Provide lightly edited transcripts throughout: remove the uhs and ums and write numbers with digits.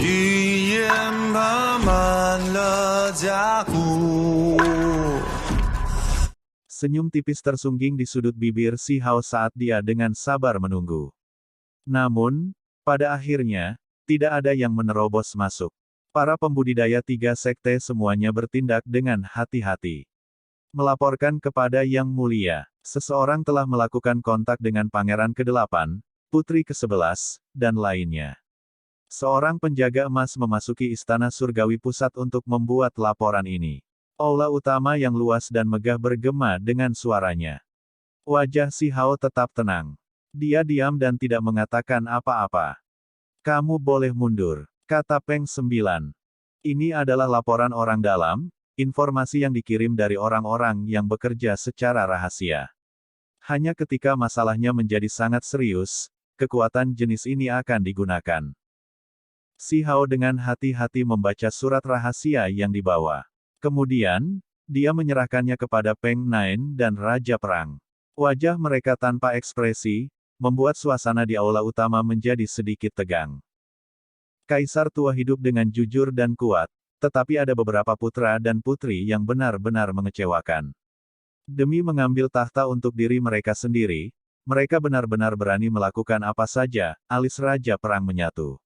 语言慢慢了家顾。 Senyum tipis tersungging di sudut bibir si Hao saat dia dengan sabar menunggu. Namun, pada akhirnya, tidak ada yang menerobos masuk. Para pembudidaya tiga sekte semuanya bertindak dengan hati-hati. Melaporkan kepada Yang Mulia, seseorang telah melakukan kontak dengan Pangeran ke-8, Putri ke-11, dan lainnya. Seorang penjaga emas memasuki Istana Surgawi Pusat untuk membuat laporan ini. Aula utama yang luas dan megah bergema dengan suaranya. Wajah si Hao tetap tenang. Dia diam dan tidak mengatakan apa-apa. Kamu boleh mundur, kata Peng 9. Ini adalah laporan orang dalam, informasi yang dikirim dari orang-orang yang bekerja secara rahasia. Hanya ketika masalahnya menjadi sangat serius, kekuatan jenis ini akan digunakan. Si Hao dengan hati-hati membaca surat rahasia yang dibawa. Kemudian, dia menyerahkannya kepada Peng 9 dan Raja Perang. Wajah mereka tanpa ekspresi, membuat suasana di aula utama menjadi sedikit tegang. Kaisar tua hidup dengan jujur dan kuat, tetapi ada beberapa putra dan putri yang benar-benar mengecewakan. Demi mengambil tahta untuk diri mereka sendiri, mereka benar-benar berani melakukan apa saja, alis Raja Perang menyatu.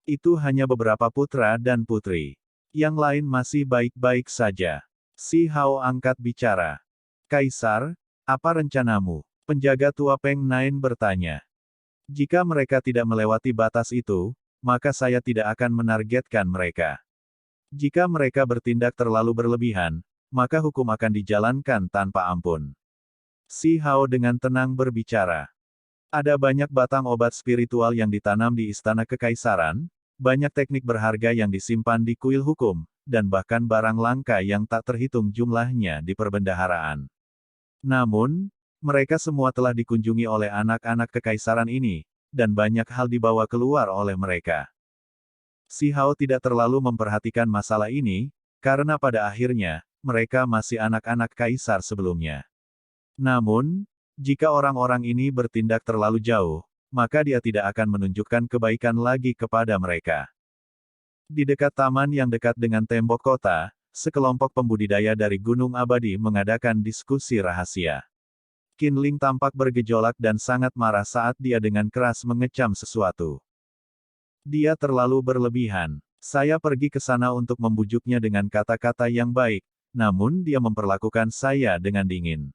Itu hanya beberapa putra dan putri. Yang lain masih baik-baik saja. Si Hao angkat bicara. Kaisar, apa rencanamu? Penjaga tua Peng 9 bertanya. Jika mereka tidak melewati batas itu, maka saya tidak akan menargetkan mereka. Jika mereka bertindak terlalu berlebihan, maka hukum akan dijalankan tanpa ampun. Si Hao dengan tenang berbicara. Ada banyak batang obat spiritual yang ditanam di Istana Kekaisaran, banyak teknik berharga yang disimpan di kuil hukum, dan bahkan barang langka yang tak terhitung jumlahnya di perbendaharaan. Namun, mereka semua telah dikunjungi oleh anak-anak kekaisaran ini, dan banyak hal dibawa keluar oleh mereka. Si Hao tidak terlalu memperhatikan masalah ini, karena pada akhirnya, mereka masih anak-anak kaisar sebelumnya. Namun, jika orang-orang ini bertindak terlalu jauh, maka dia tidak akan menunjukkan kebaikan lagi kepada mereka. Di dekat taman yang dekat dengan tembok kota, sekelompok pembudidaya dari Gunung Abadi mengadakan diskusi rahasia. Qin Ling tampak bergejolak dan sangat marah saat dia dengan keras mengecam sesuatu. Dia terlalu berlebihan. Saya pergi ke sana untuk membujuknya dengan kata-kata yang baik, namun dia memperlakukan saya dengan dingin.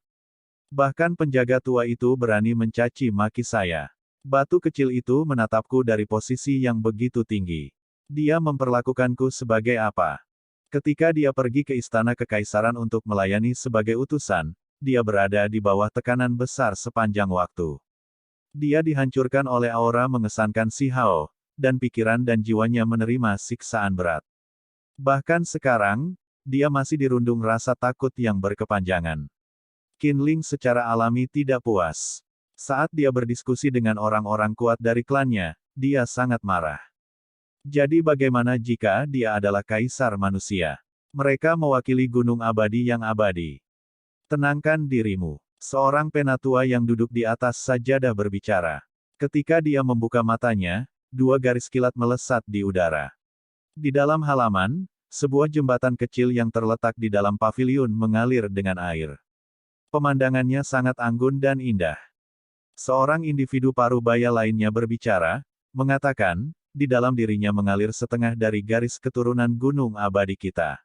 Bahkan penjaga tua itu berani mencaci maki saya. Batu kecil itu menatapku dari posisi yang begitu tinggi. Dia memperlakukanku sebagai apa? Ketika dia pergi ke Istana Kekaisaran untuk melayani sebagai utusan, dia berada di bawah tekanan besar sepanjang waktu. Dia dihancurkan oleh aura mengesankan si Hao, dan pikiran dan jiwanya menerima siksaan berat. Bahkan sekarang, dia masih dirundung rasa takut yang berkepanjangan. Qin Ling secara alami tidak puas. Saat dia berdiskusi dengan orang-orang kuat dari klannya, dia sangat marah. Jadi bagaimana jika dia adalah kaisar manusia? Mereka mewakili Gunung Abadi yang abadi. Tenangkan dirimu. Seorang penatua yang duduk di atas sajadah berbicara. Ketika dia membuka matanya, dua garis kilat melesat di udara. Di dalam halaman, sebuah jembatan kecil yang terletak di dalam paviliun mengalir dengan air. Pemandangannya sangat anggun dan indah. Seorang individu parubaya lainnya berbicara, mengatakan, di dalam dirinya mengalir setengah dari garis keturunan Gunung Abadi kita.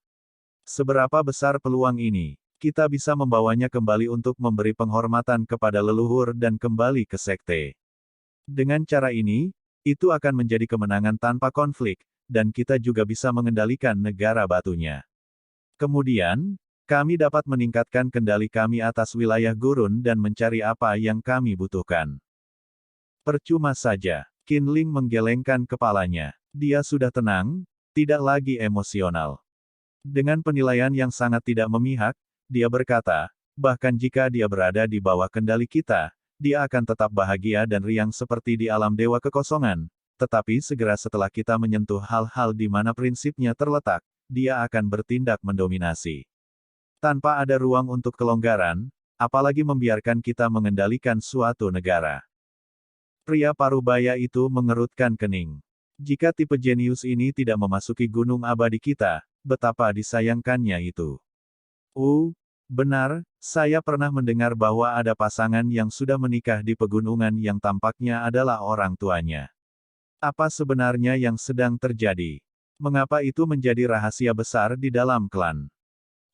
Seberapa besar peluang ini? Kita bisa membawanya kembali untuk memberi penghormatan kepada leluhur dan kembali ke sekte. Dengan cara ini, itu akan menjadi kemenangan tanpa konflik, dan kita juga bisa mengendalikan negara batunya. Kemudian, kami dapat meningkatkan kendali kami atas wilayah gurun dan mencari apa yang kami butuhkan. Percuma saja. Qin Ling menggelengkan kepalanya. Dia sudah tenang, tidak lagi emosional. Dengan penilaian yang sangat tidak memihak, dia berkata, bahkan jika dia berada di bawah kendali kita, dia akan tetap bahagia dan riang seperti di alam dewa kekosongan, tetapi segera setelah kita menyentuh hal-hal di mana prinsipnya terletak, dia akan bertindak mendominasi. Tanpa ada ruang untuk kelonggaran, apalagi membiarkan kita mengendalikan suatu negara. Pria parubaya itu mengerutkan kening. Jika tipe jenius ini tidak memasuki gunung abadi kita, betapa disayangkannya itu. Benar, saya pernah mendengar bahwa ada pasangan yang sudah menikah di pegunungan yang tampaknya adalah orang tuanya. Apa sebenarnya yang sedang terjadi? Mengapa itu menjadi rahasia besar di dalam klan?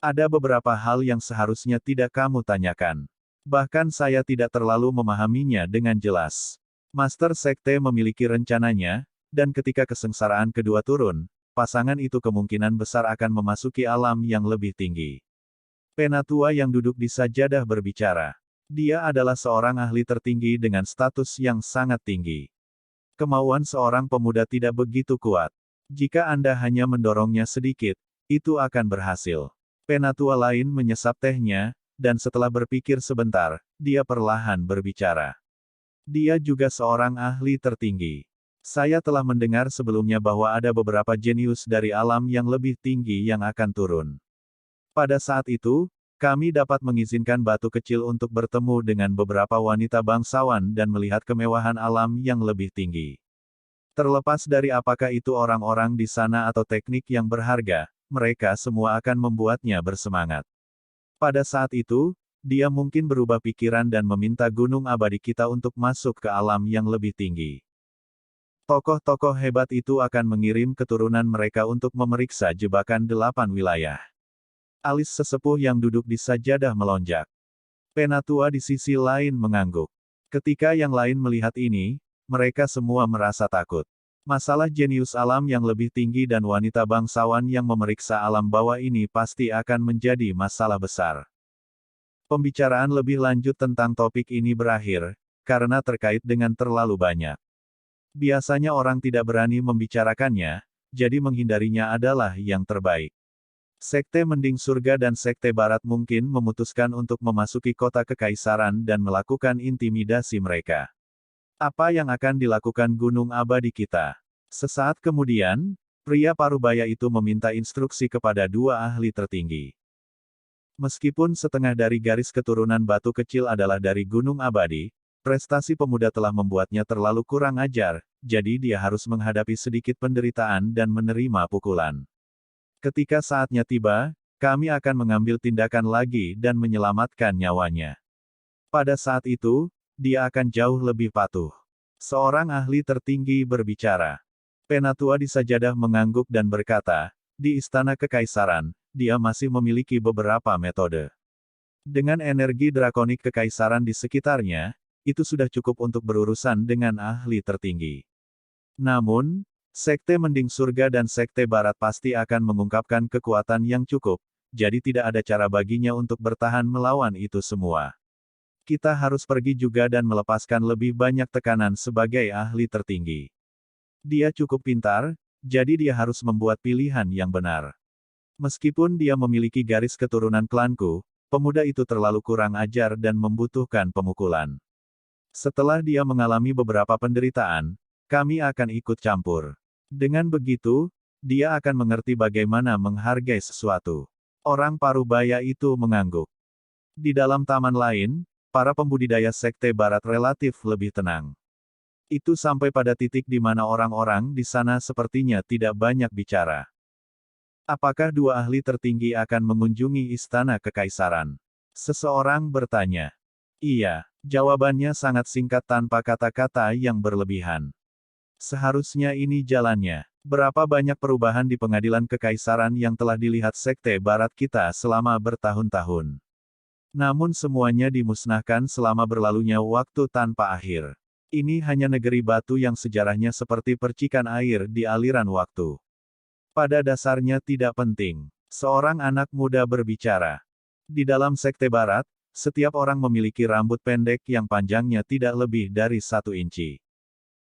Ada beberapa hal yang seharusnya tidak kamu tanyakan. Bahkan saya tidak terlalu memahaminya dengan jelas. Master Sekte memiliki rencananya, dan ketika kesengsaraan kedua turun, pasangan itu kemungkinan besar akan memasuki alam yang lebih tinggi. Penatua yang duduk di sajadah berbicara. Dia adalah seorang ahli tertinggi dengan status yang sangat tinggi. Kemauan seorang pemuda tidak begitu kuat. Jika Anda hanya mendorongnya sedikit, itu akan berhasil. Penatua lain menyesap tehnya, dan setelah berpikir sebentar, dia perlahan berbicara. Dia juga seorang ahli tertinggi. Saya telah mendengar sebelumnya bahwa ada beberapa jenius dari alam yang lebih tinggi yang akan turun. Pada saat itu, kami dapat mengizinkan batu kecil untuk bertemu dengan beberapa wanita bangsawan dan melihat kemewahan alam yang lebih tinggi. Terlepas dari apakah itu orang-orang di sana atau teknik yang berharga, mereka semua akan membuatnya bersemangat. Pada saat itu, dia mungkin berubah pikiran dan meminta gunung abadi kita untuk masuk ke alam yang lebih tinggi. Tokoh-tokoh hebat itu akan mengirim keturunan mereka untuk memeriksa jebakan 8 wilayah. Alis sesepuh yang duduk di sajadah melonjak. Penatua di sisi lain mengangguk. Ketika yang lain melihat ini, mereka semua merasa takut. Masalah jenius alam yang lebih tinggi dan wanita bangsawan yang memeriksa alam bawah ini pasti akan menjadi masalah besar. Pembicaraan lebih lanjut tentang topik ini berakhir, karena terkait dengan terlalu banyak. Biasanya orang tidak berani membicarakannya, jadi menghindarinya adalah yang terbaik. Sekte Mending Surga dan Sekte Barat mungkin memutuskan untuk memasuki kota kekaisaran dan melakukan intimidasi mereka. Apa yang akan dilakukan gunung abadi kita? Sesaat kemudian, pria parubaya itu meminta instruksi kepada dua ahli tertinggi. Meskipun setengah dari garis keturunan batu kecil adalah dari gunung abadi, prestasi pemuda telah membuatnya terlalu kurang ajar, jadi dia harus menghadapi sedikit penderitaan dan menerima pukulan. Ketika saatnya tiba, kami akan mengambil tindakan lagi dan menyelamatkan nyawanya. Pada saat itu, dia akan jauh lebih patuh. Seorang ahli tertinggi berbicara. Penatua di sajadah mengangguk dan berkata, di istana kekaisaran, dia masih memiliki beberapa metode. Dengan energi drakonik kekaisaran di sekitarnya, itu sudah cukup untuk berurusan dengan ahli tertinggi. Namun, Sekte Mending Surga dan Sekte Barat pasti akan mengungkapkan kekuatan yang cukup, jadi tidak ada cara baginya untuk bertahan melawan itu semua. Kita harus pergi juga dan melepaskan lebih banyak tekanan sebagai ahli tertinggi. Dia cukup pintar, jadi dia harus membuat pilihan yang benar. Meskipun dia memiliki garis keturunan klanku, pemuda itu terlalu kurang ajar dan membutuhkan pemukulan. Setelah dia mengalami beberapa penderitaan, kami akan ikut campur. Dengan begitu, dia akan mengerti bagaimana menghargai sesuatu. Orang parubaya itu mengangguk. Di dalam taman lain, para pembudidaya Sekte Barat relatif lebih tenang. Itu sampai pada titik di mana orang-orang di sana sepertinya tidak banyak bicara. Apakah dua ahli tertinggi akan mengunjungi istana kekaisaran? Seseorang bertanya. Iya, jawabannya sangat singkat tanpa kata-kata yang berlebihan. Seharusnya ini jalannya. Berapa banyak perubahan di pengadilan kekaisaran yang telah dilihat Sekte Barat kita selama bertahun-tahun. Namun semuanya dimusnahkan selama berlalunya waktu tanpa akhir. Ini hanya negeri batu yang sejarahnya seperti percikan air di aliran waktu. Pada dasarnya tidak penting. Seorang anak muda berbicara. Di dalam Sekte Barat, setiap orang memiliki rambut pendek yang panjangnya tidak lebih dari 1 inci.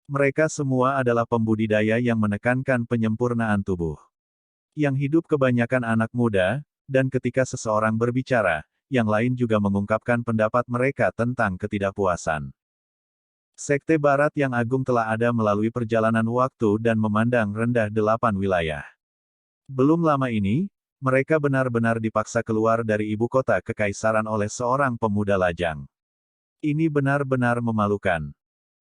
Mereka semua adalah pembudidaya yang menekankan penyempurnaan tubuh. Yang hidup kebanyakan anak muda, dan ketika seseorang berbicara, yang lain juga mengungkapkan pendapat mereka tentang ketidakpuasan. Sekte Barat yang agung telah ada melalui perjalanan waktu dan memandang rendah 8 wilayah. Belum lama ini, mereka benar-benar dipaksa keluar dari ibu kota kekaisaran oleh seorang pemuda lajang. Ini benar-benar memalukan.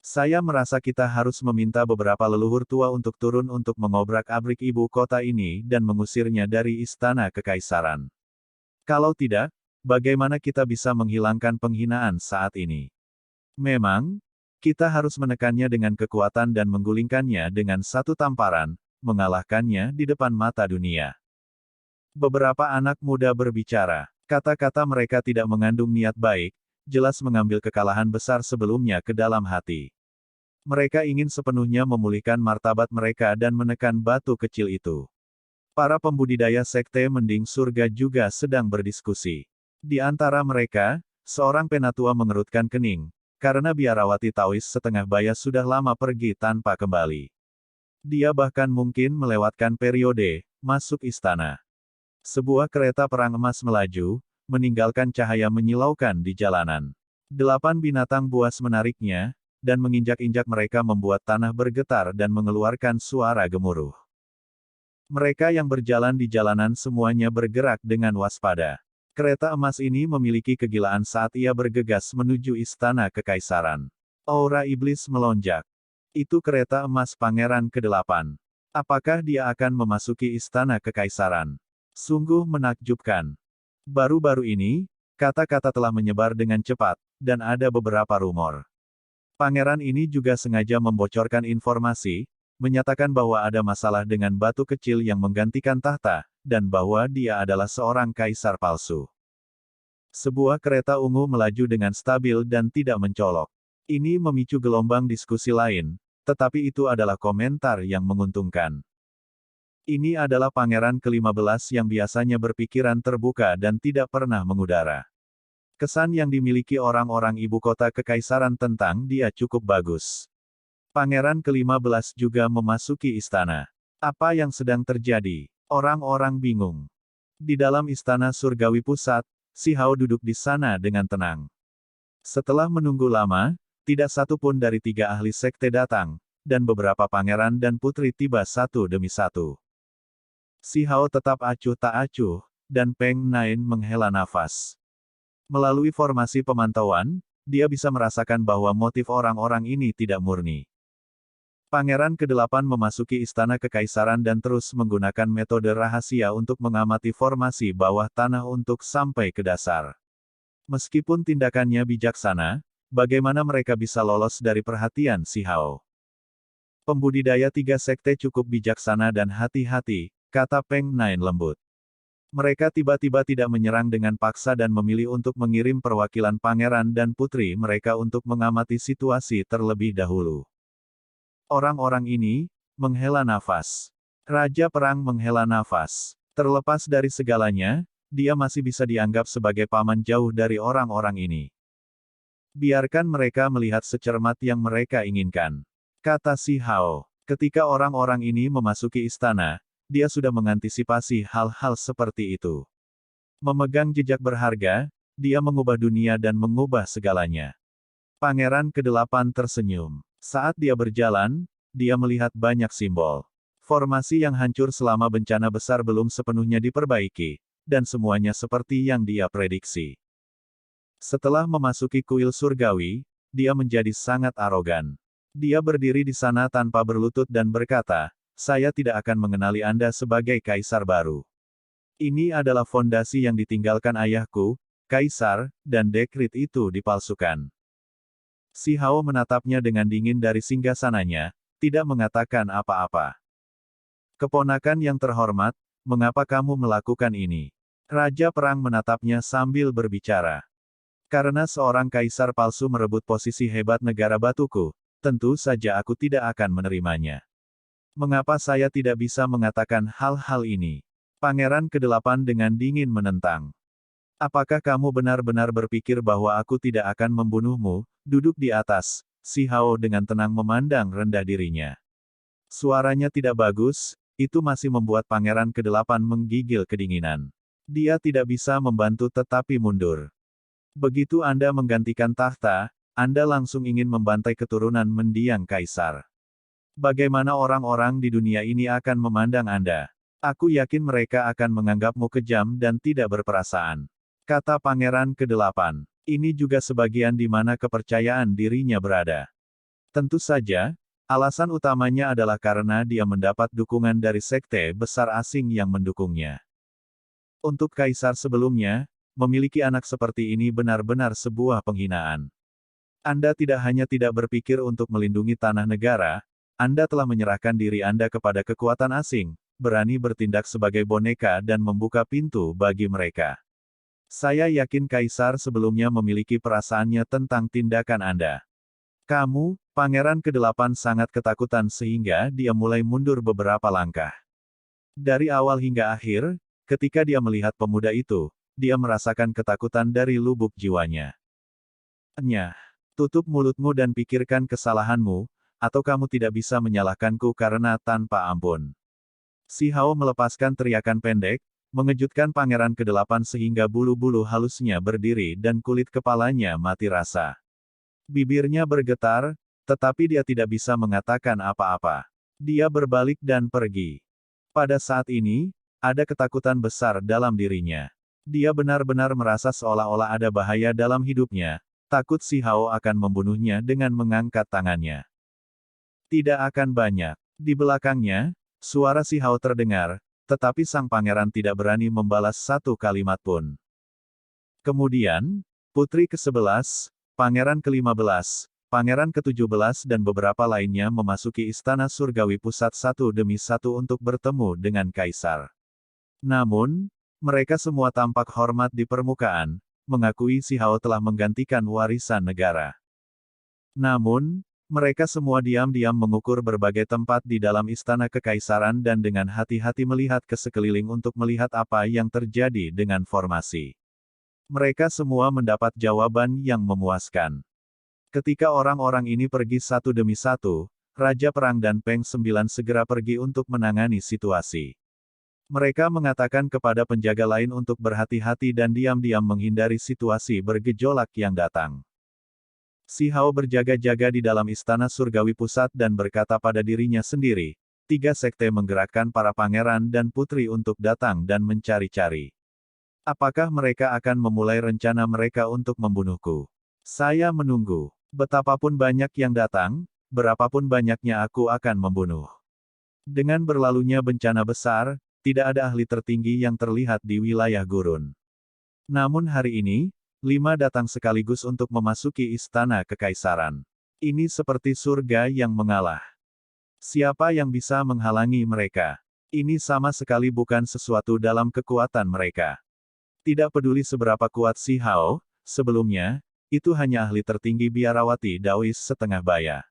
Saya merasa kita harus meminta beberapa leluhur tua untuk turun untuk mengobrak-abrik ibu kota ini dan mengusirnya dari istana kekaisaran. Kalau tidak, bagaimana kita bisa menghilangkan penghinaan saat ini? Memang, kita harus menekannya dengan kekuatan dan menggulingkannya dengan satu tamparan, mengalahkannya di depan mata dunia. Beberapa anak muda berbicara. Kata-kata mereka tidak mengandung niat baik, jelas mengambil kekalahan besar sebelumnya ke dalam hati. Mereka ingin sepenuhnya memulihkan martabat mereka dan menekan batu kecil itu. Para pembudidaya sekte mending surga juga sedang berdiskusi. Di antara mereka, seorang penatua mengerutkan kening, karena biarawati Taois setengah baya sudah lama pergi tanpa kembali. Dia bahkan mungkin melewatkan periode masuk istana. Sebuah kereta perang emas melaju, meninggalkan cahaya menyilaukan di jalanan. 8 binatang buas menariknya, dan menginjak-injak mereka membuat tanah bergetar dan mengeluarkan suara gemuruh. Mereka yang berjalan di jalanan semuanya bergerak dengan waspada. Kereta emas ini memiliki kegilaan saat ia bergegas menuju istana kekaisaran. Aura iblis melonjak. Itu kereta emas pangeran ke-8. Apakah dia akan memasuki istana kekaisaran? Sungguh menakjubkan. Baru-baru ini, kata-kata telah menyebar dengan cepat, dan ada beberapa rumor. Pangeran ini juga sengaja membocorkan informasi, menyatakan bahwa ada masalah dengan batu kecil yang menggantikan tahta, dan bahwa dia adalah seorang kaisar palsu. Sebuah kereta ungu melaju dengan stabil dan tidak mencolok. Ini memicu gelombang diskusi lain, tetapi itu adalah komentar yang menguntungkan. Ini adalah pangeran ke-15 yang biasanya berpikiran terbuka dan tidak pernah mengudara. Kesan yang dimiliki orang-orang ibu kota kekaisaran tentang dia cukup bagus. Pangeran ke-15 juga memasuki istana. Apa yang sedang terjadi? Orang-orang bingung. Di dalam istana surgawi pusat, Si Hao duduk di sana dengan tenang. Setelah menunggu lama, tidak satu pun dari 3 ahli sekte datang, dan beberapa pangeran dan putri tiba satu demi satu. Si Hao tetap acuh tak acuh, dan Peng Nain menghela nafas. Melalui formasi pemantauan, dia bisa merasakan bahwa motif orang-orang ini tidak murni. Pangeran ke-8 memasuki istana kekaisaran dan terus menggunakan metode rahasia untuk mengamati formasi bawah tanah untuk sampai ke dasar. Meskipun tindakannya bijaksana, bagaimana mereka bisa lolos dari perhatian Si Hao? Pembudidaya 3 sekte cukup bijaksana dan hati-hati, kata Peng Nain lembut. Mereka tiba-tiba tidak menyerang dengan paksa dan memilih untuk mengirim perwakilan pangeran dan putri mereka untuk mengamati situasi terlebih dahulu. Orang-orang ini menghela nafas. Raja Perang menghela nafas. Terlepas dari segalanya, dia masih bisa dianggap sebagai paman jauh dari orang-orang ini. Biarkan mereka melihat secermat yang mereka inginkan. Kata Si Hao. Ketika orang-orang ini memasuki istana, dia sudah mengantisipasi hal-hal seperti itu. Memegang jejak berharga, dia mengubah dunia dan mengubah segalanya. Pangeran ke-8 tersenyum. Saat dia berjalan, dia melihat banyak simbol. Formasi yang hancur selama bencana besar belum sepenuhnya diperbaiki, dan semuanya seperti yang dia prediksi. Setelah memasuki kuil surgawi, dia menjadi sangat arogan. Dia berdiri di sana tanpa berlutut dan berkata, "Saya tidak akan mengenali Anda sebagai kaisar baru. Ini adalah fondasi yang ditinggalkan ayahku, kaisar, dan dekrit itu dipalsukan." Si Hao menatapnya dengan dingin dari singgasananya, tidak mengatakan apa-apa. "Keponakan yang terhormat, mengapa kamu melakukan ini?" Raja Perang menatapnya sambil berbicara. "Karena seorang kaisar palsu merebut posisi hebat negara batuku, tentu saja aku tidak akan menerimanya. Mengapa saya tidak bisa mengatakan hal-hal ini?" Pangeran ke-8 dengan dingin menentang. "Apakah kamu benar-benar berpikir bahwa aku tidak akan membunuhmu?" Duduk di atas, Si Hao dengan tenang memandang rendah dirinya. Suaranya tidak bagus, itu masih membuat Pangeran ke-8 menggigil kedinginan. Dia tidak bisa membantu tetapi mundur. "Begitu Anda menggantikan tahta, Anda langsung ingin membantai keturunan mendiang kaisar. Bagaimana orang-orang di dunia ini akan memandang Anda? Aku yakin mereka akan menganggapmu kejam dan tidak berperasaan." Kata Pangeran ke-8. Ini juga sebagian di mana kepercayaan dirinya berada. Tentu saja, alasan utamanya adalah karena dia mendapat dukungan dari sekte besar asing yang mendukungnya. Untuk kaisar sebelumnya, memiliki anak seperti ini benar-benar sebuah penghinaan. Anda tidak hanya tidak berpikir untuk melindungi tanah negara, Anda telah menyerahkan diri Anda kepada kekuatan asing, berani bertindak sebagai boneka dan membuka pintu bagi mereka. Saya yakin kaisar sebelumnya memiliki perasaannya tentang tindakan Anda. Kamu, Pangeran ke-8 sangat ketakutan sehingga dia mulai mundur beberapa langkah. Dari awal hingga akhir, ketika dia melihat pemuda itu, dia merasakan ketakutan dari lubuk jiwanya. Nyah, tutup mulutmu dan pikirkan kesalahanmu, atau kamu tidak bisa menyalahkanku karena tanpa ampun. Si Hao melepaskan teriakan pendek, mengejutkan Pangeran ke-8 sehingga bulu-bulu halusnya berdiri dan kulit kepalanya mati rasa. Bibirnya bergetar, tetapi dia tidak bisa mengatakan apa-apa. Dia berbalik dan pergi. Pada saat ini, ada ketakutan besar dalam dirinya. Dia benar-benar merasa seolah-olah ada bahaya dalam hidupnya, takut si Hao akan membunuhnya dengan mengangkat tangannya. Tidak akan banyak. Di belakangnya, suara si Hao terdengar, tetapi sang pangeran tidak berani membalas satu kalimat pun. Kemudian, putri ke-11, Pangeran ke-15, Pangeran ke-17 dan beberapa lainnya memasuki istana surgawi pusat satu demi satu untuk bertemu dengan kaisar. Namun, mereka semua tampak hormat di permukaan, mengakui si Hao telah menggantikan warisan negara. Namun, mereka semua diam-diam mengukur berbagai tempat di dalam istana kekaisaran dan dengan hati-hati melihat ke sekeliling untuk melihat apa yang terjadi dengan formasi. Mereka semua mendapat jawaban yang memuaskan. Ketika orang-orang ini pergi satu demi satu, Raja Perang dan Peng 9 segera pergi untuk menangani situasi. Mereka mengatakan kepada penjaga lain untuk berhati-hati dan diam-diam menghindari situasi bergejolak yang datang. Si Hao berjaga-jaga di dalam istana surgawi pusat dan berkata pada dirinya sendiri, 3 sekte menggerakkan para pangeran dan putri untuk datang dan mencari-cari. Apakah mereka akan memulai rencana mereka untuk membunuhku? Saya menunggu. Betapapun banyak yang datang, berapapun banyaknya aku akan membunuh. Dengan berlalunya bencana besar, tidak ada ahli tertinggi yang terlihat di wilayah gurun. Namun hari ini, 5 datang sekaligus untuk memasuki istana kekaisaran. Ini seperti surga yang mengalah. Siapa yang bisa menghalangi mereka? Ini sama sekali bukan sesuatu dalam kekuatan mereka. Tidak peduli seberapa kuat si Hao, sebelumnya, itu hanya ahli tertinggi biarawati Daois setengah baya.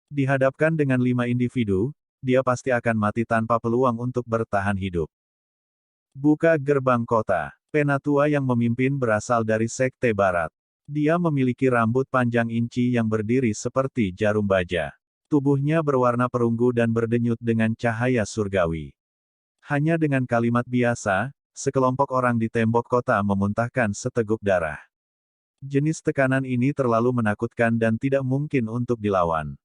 Dihadapkan dengan 5 individu, dia pasti akan mati tanpa peluang untuk bertahan hidup. Buka gerbang kota. Penatua yang memimpin berasal dari sekte barat. Dia memiliki rambut panjang inci yang berdiri seperti jarum baja. Tubuhnya berwarna perunggu dan berdenyut dengan cahaya surgawi. Hanya dengan kalimat biasa, sekelompok orang di tembok kota memuntahkan seteguk darah. Jenis tekanan ini terlalu menakutkan dan tidak mungkin untuk dilawan.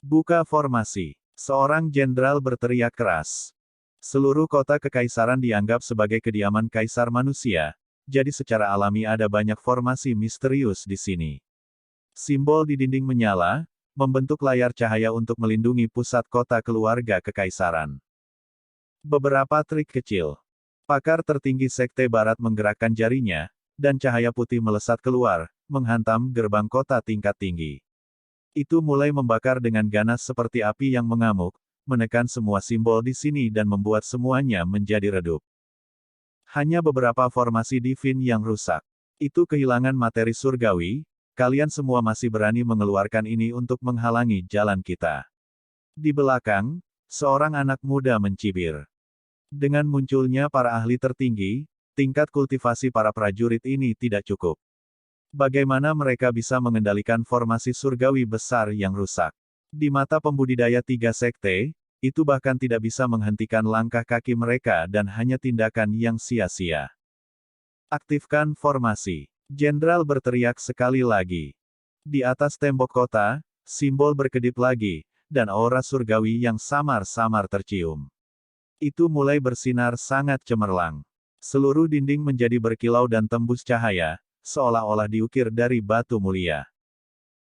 Buka formasi. Seorang jenderal berteriak keras. Seluruh kota kekaisaran dianggap sebagai kediaman kaisar manusia, jadi secara alami ada banyak formasi misterius di sini. Simbol di dinding menyala, membentuk layar cahaya untuk melindungi pusat kota keluarga kekaisaran. Beberapa trik kecil. Pakar tertinggi sekte barat menggerakkan jarinya, dan cahaya putih melesat keluar, menghantam gerbang kota tingkat tinggi. Itu mulai membakar dengan ganas seperti api yang mengamuk, menekan semua simbol di sini dan membuat semuanya menjadi redup. Hanya beberapa formasi divin yang rusak. Itu kehilangan materi surgawi, kalian semua masih berani mengeluarkan ini untuk menghalangi jalan kita. Di belakang, seorang anak muda mencibir. Dengan munculnya para ahli tertinggi, tingkat kultivasi para prajurit ini tidak cukup. Bagaimana mereka bisa mengendalikan formasi surgawi besar yang rusak? Di mata pembudidaya 3 sekte, itu bahkan tidak bisa menghentikan langkah kaki mereka dan hanya tindakan yang sia-sia. Aktifkan formasi. Jenderal berteriak sekali lagi. Di atas tembok kota, simbol berkedip lagi, dan aura surgawi yang samar-samar tercium. Itu mulai bersinar sangat cemerlang. Seluruh dinding menjadi berkilau dan tembus cahaya, seolah-olah diukir dari batu mulia.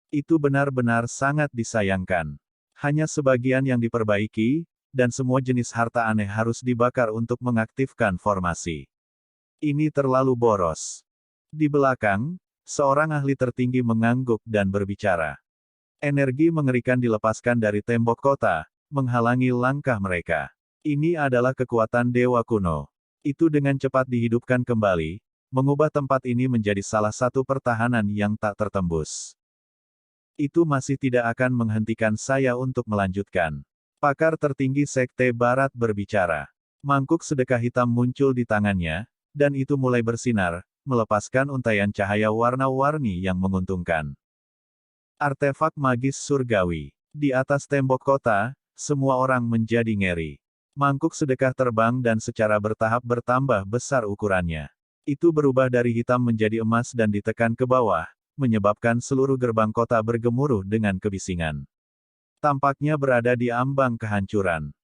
Itu benar-benar sangat disayangkan. Hanya sebagian yang diperbaiki, dan semua jenis harta aneh harus dibakar untuk mengaktifkan formasi. Ini terlalu boros. Di belakang, seorang ahli tertinggi mengangguk dan berbicara. Energi mengerikan dilepaskan dari tembok kota, menghalangi langkah mereka. Ini adalah kekuatan dewa kuno. Itu dengan cepat dihidupkan kembali, mengubah tempat ini menjadi salah satu pertahanan yang tak tertembus. Itu masih tidak akan menghentikan saya untuk melanjutkan. Pakar tertinggi Sekte Barat berbicara. Mangkuk sedekah hitam muncul di tangannya, dan itu mulai bersinar, melepaskan untaian cahaya warna-warni yang menguntungkan. Artefak magis surgawi. Di atas tembok kota, semua orang menjadi ngeri. Mangkuk sedekah terbang dan secara bertahap bertambah besar ukurannya. Itu berubah dari hitam menjadi emas dan ditekan ke bawah, menyebabkan seluruh gerbang kota bergemuruh dengan kebisingan. Tampaknya berada di ambang kehancuran.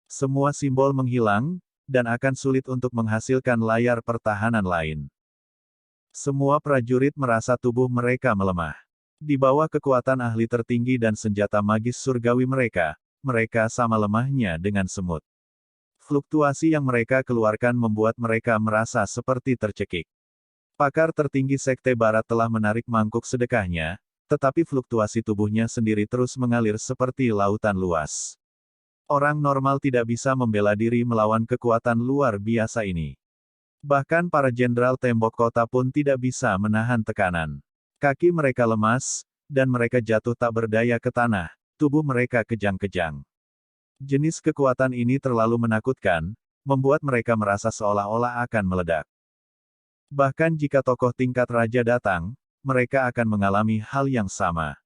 Semua simbol menghilang, dan akan sulit untuk menghasilkan layar pertahanan lain. Semua prajurit merasa tubuh mereka melemah. Di bawah kekuatan ahli tertinggi dan senjata magis surgawi mereka sama lemahnya dengan semut. Fluktuasi yang mereka keluarkan membuat mereka merasa seperti tercekik. Pakar tertinggi Sekte Barat telah menarik mangkuk sedekahnya, tetapi fluktuasi tubuhnya sendiri terus mengalir seperti lautan luas. Orang normal tidak bisa membela diri melawan kekuatan luar biasa ini. Bahkan para jenderal tembok kota pun tidak bisa menahan tekanan. Kaki mereka lemas, dan mereka jatuh tak berdaya ke tanah, tubuh mereka kejang-kejang. Jenis kekuatan ini terlalu menakutkan, membuat mereka merasa seolah-olah akan meledak. Bahkan jika tokoh tingkat raja datang, mereka akan mengalami hal yang sama.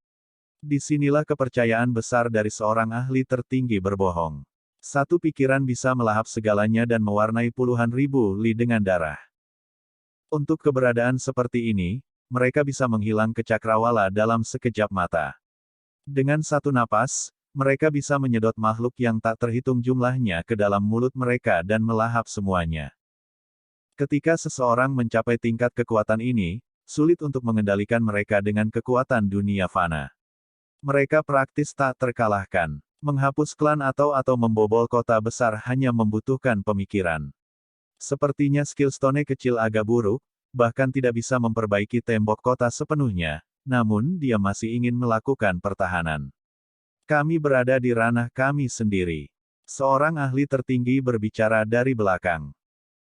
Disinilah kepercayaan besar dari seorang ahli tertinggi berbohong. Satu pikiran bisa melahap segalanya dan mewarnai puluhan ribu li dengan darah. Untuk keberadaan seperti ini, mereka bisa menghilang ke cakrawala dalam sekejap mata. Dengan satu napas, mereka bisa menyedot makhluk yang tak terhitung jumlahnya ke dalam mulut mereka dan melahap semuanya. Ketika seseorang mencapai tingkat kekuatan ini, sulit untuk mengendalikan mereka dengan kekuatan dunia fana. Mereka praktis tak terkalahkan. Menghapus klan atau membobol kota besar hanya membutuhkan pemikiran. Sepertinya Skillstone kecil agak buruk, bahkan tidak bisa memperbaiki tembok kota sepenuhnya, namun dia masih ingin melakukan pertahanan. Kami berada di ranah kami sendiri. Seorang ahli tertinggi berbicara dari belakang.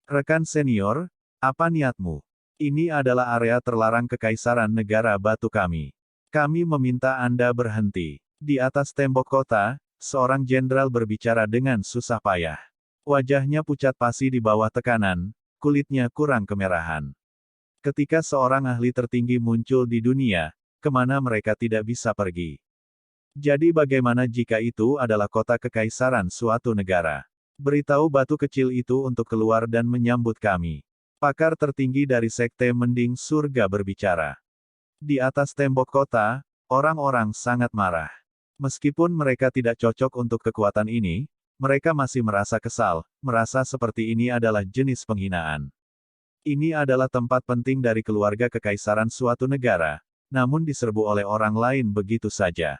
Rekan senior, apa niatmu? Ini adalah area terlarang kekaisaran negara batu kami. Kami meminta Anda berhenti. Di atas tembok kota, seorang jenderal berbicara dengan susah payah. Wajahnya pucat pasi di bawah tekanan, kulitnya kurang kemerahan. Ketika seorang ahli tertinggi muncul di dunia, kemana mereka tidak bisa pergi? Jadi bagaimana jika itu adalah kota kekaisaran suatu negara? Beritahu batu kecil itu untuk keluar dan menyambut kami. Pakar tertinggi dari Sekte Mending Surga berbicara. Di atas tembok kota, orang-orang sangat marah. Meskipun mereka tidak cocok untuk kekuatan ini, mereka masih merasa kesal, merasa seperti ini adalah jenis penghinaan. Ini adalah tempat penting dari keluarga kekaisaran suatu negara, namun diserbu oleh orang lain begitu saja.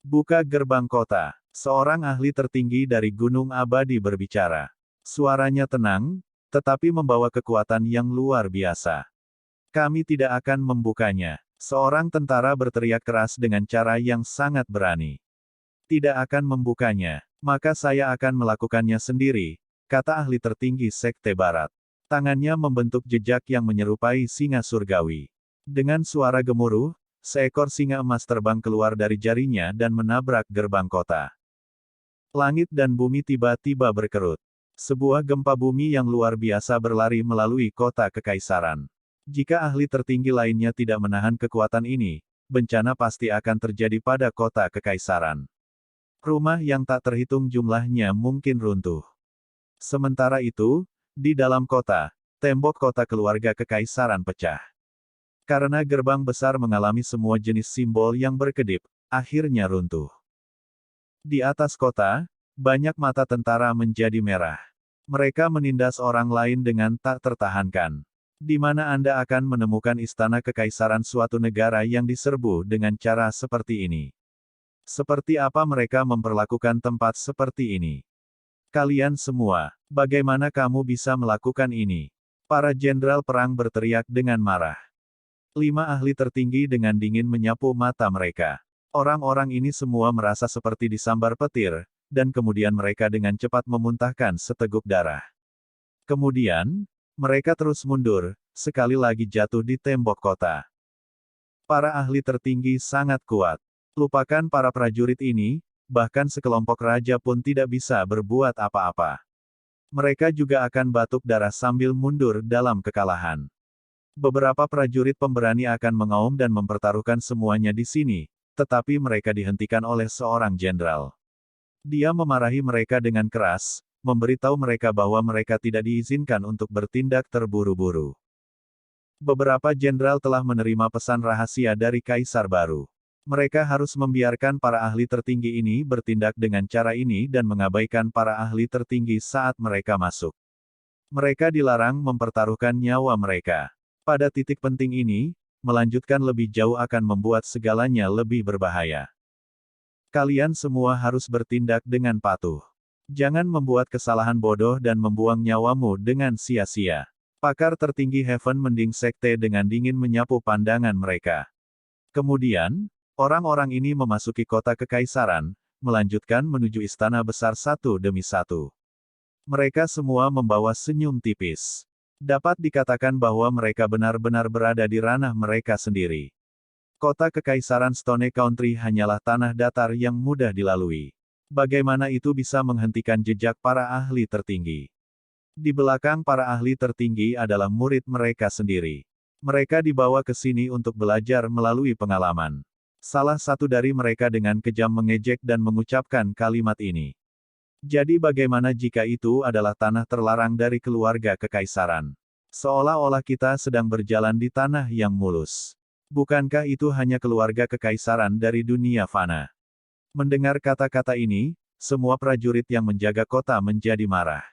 Buka gerbang kota. Seorang ahli tertinggi dari Gunung Abadi berbicara. Suaranya tenang, tetapi membawa kekuatan yang luar biasa. Kami tidak akan membukanya. Seorang tentara berteriak keras dengan cara yang sangat berani. Tidak akan membukanya, maka saya akan melakukannya sendiri, kata ahli tertinggi Sekte Barat. Tangannya membentuk jejak yang menyerupai singa surgawi. Dengan suara gemuruh, seekor singa emas terbang keluar dari jarinya dan menabrak gerbang kota. Langit dan bumi tiba-tiba berkerut. Sebuah gempa bumi yang luar biasa berlari melalui kota kekaisaran. Jika ahli tertinggi lainnya tidak menahan kekuatan ini, bencana pasti akan terjadi pada kota kekaisaran. Rumah yang tak terhitung jumlahnya mungkin runtuh. Sementara itu, di dalam kota, tembok kota keluarga kekaisaran pecah. Karena gerbang besar mengalami semua jenis simbol yang berkedip, akhirnya runtuh. Di atas kota, banyak mata tentara menjadi merah. Mereka menindas orang lain dengan tak tertahankan. Di mana Anda akan menemukan istana kekaisaran suatu negara yang diserbu dengan cara seperti ini? Seperti apa mereka memperlakukan tempat seperti ini? Kalian semua, bagaimana kamu bisa melakukan ini? Para jenderal perang berteriak dengan marah. 5 ahli tertinggi dengan dingin menyapu mata mereka. Orang-orang ini semua merasa seperti disambar petir, dan kemudian mereka dengan cepat memuntahkan seteguk darah. Kemudian, mereka terus mundur, sekali lagi jatuh di tembok kota. Para ahli tertinggi sangat kuat. Lupakan para prajurit ini, bahkan sekelompok raja pun tidak bisa berbuat apa-apa. Mereka juga akan batuk darah sambil mundur dalam kekalahan. Beberapa prajurit pemberani akan mengaum dan mempertaruhkan semuanya di sini, tetapi mereka dihentikan oleh seorang jenderal. Dia memarahi mereka dengan keras, memberitahu mereka bahwa mereka tidak diizinkan untuk bertindak terburu-buru. Beberapa jenderal telah menerima pesan rahasia dari kaisar baru. Mereka harus membiarkan para ahli tertinggi ini bertindak dengan cara ini dan mengabaikan para ahli tertinggi saat mereka masuk. Mereka dilarang mempertaruhkan nyawa mereka. Pada titik penting ini, melanjutkan lebih jauh akan membuat segalanya lebih berbahaya. Kalian semua harus bertindak dengan patuh. Jangan membuat kesalahan bodoh dan membuang nyawamu dengan sia-sia. Pakar tertinggi Heaven Mending Sekte dengan dingin menyapu pandangan mereka. Kemudian, orang-orang ini memasuki kota kekaisaran, melanjutkan menuju istana besar satu demi satu. Mereka semua membawa senyum tipis. Dapat dikatakan bahwa mereka benar-benar berada di ranah mereka sendiri. Kota kekaisaran Stone Country hanyalah tanah datar yang mudah dilalui. Bagaimana itu bisa menghentikan jejak para ahli tertinggi? Di belakang para ahli tertinggi adalah murid mereka sendiri. Mereka dibawa ke sini untuk belajar melalui pengalaman. Salah satu dari mereka dengan kejam mengejek dan mengucapkan kalimat ini. Jadi bagaimana jika itu adalah tanah terlarang dari keluarga kekaisaran? Seolah-olah kita sedang berjalan di tanah yang mulus. Bukankah itu hanya keluarga kekaisaran dari dunia fana? Mendengar kata-kata ini, semua prajurit yang menjaga kota menjadi marah.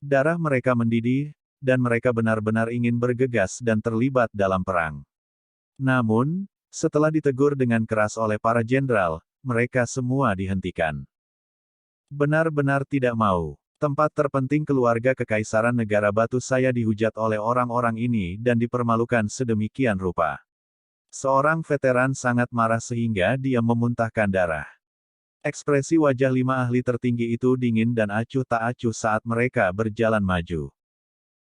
Darah mereka mendidih, dan mereka benar-benar ingin bergegas dan terlibat dalam perang. Namun, setelah ditegur dengan keras oleh para jenderal, mereka semua dihentikan. Benar-benar tidak mau. Tempat terpenting keluarga kekaisaran negara batu saya dihujat oleh orang-orang ini dan dipermalukan sedemikian rupa. Seorang veteran sangat marah sehingga dia memuntahkan darah. Ekspresi wajah 5 ahli tertinggi itu dingin dan acuh tak acuh saat mereka berjalan maju.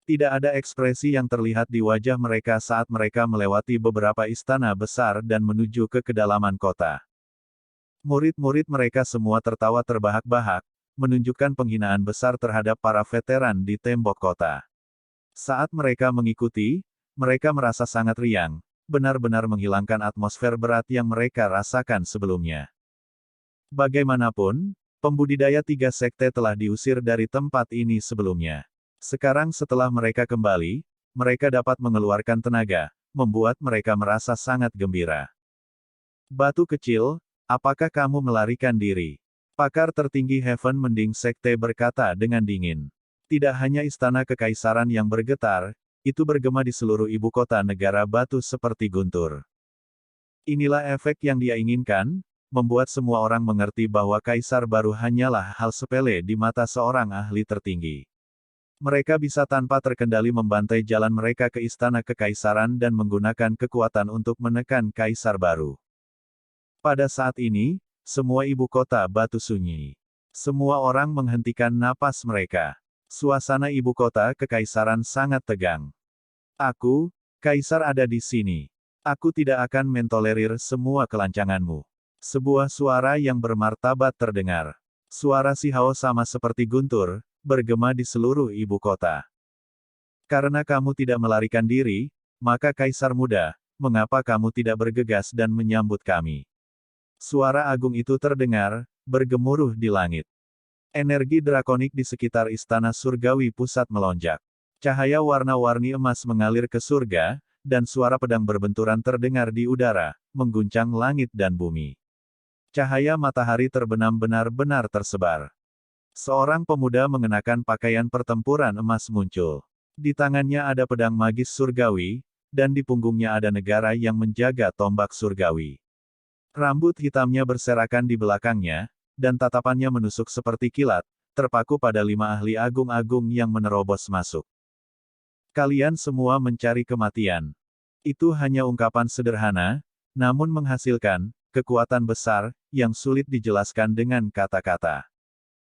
Tidak ada ekspresi yang terlihat di wajah mereka saat mereka melewati beberapa istana besar dan menuju ke kedalaman kota. Murid-murid mereka semua tertawa terbahak-bahak, menunjukkan penghinaan besar terhadap para veteran di tembok kota. Saat mereka mengikuti, mereka merasa sangat riang, benar-benar menghilangkan atmosfer berat yang mereka rasakan sebelumnya. Bagaimanapun, pembudidaya 3 sekte telah diusir dari tempat ini sebelumnya. Sekarang setelah mereka kembali, mereka dapat mengeluarkan tenaga, membuat mereka merasa sangat gembira. Batu kecil, apakah kamu melarikan diri? Pakar tertinggi Heaven Mending Sekte berkata dengan dingin. Tidak hanya istana kekaisaran yang bergetar, itu bergema di seluruh ibu kota negara batu seperti guntur. Inilah efek yang dia inginkan, membuat semua orang mengerti bahwa kaisar baru hanyalah hal sepele di mata seorang ahli tertinggi. Mereka bisa tanpa terkendali membantai jalan mereka ke istana kekaisaran dan menggunakan kekuatan untuk menekan kaisar baru. Pada saat ini, semua ibu kota batu sunyi. Semua orang menghentikan napas mereka. Suasana ibu kota kekaisaran sangat tegang. Aku, kaisar ada di sini. Aku tidak akan mentolerir semua kelancanganmu. Sebuah suara yang bermartabat terdengar. Suara si Hao sama seperti guntur, bergema di seluruh ibu kota. Karena kamu tidak melarikan diri, maka kaisar muda, mengapa kamu tidak bergegas dan menyambut kami? Suara agung itu terdengar, bergemuruh di langit. Energi drakonik di sekitar istana surgawi pusat melonjak. Cahaya warna-warni emas mengalir ke surga, dan suara pedang berbenturan terdengar di udara, mengguncang langit dan bumi. Cahaya matahari terbenam benar-benar tersebar. Seorang pemuda mengenakan pakaian pertempuran emas muncul. Di tangannya ada pedang magis surgawi, dan di punggungnya ada negara yang menjaga tombak surgawi. Rambut hitamnya berserakan di belakangnya, dan tatapannya menusuk seperti kilat, terpaku pada 5 ahli agung-agung yang menerobos masuk. Kalian semua mencari kematian. Itu hanya ungkapan sederhana, namun menghasilkan kekuatan besar yang sulit dijelaskan dengan kata-kata.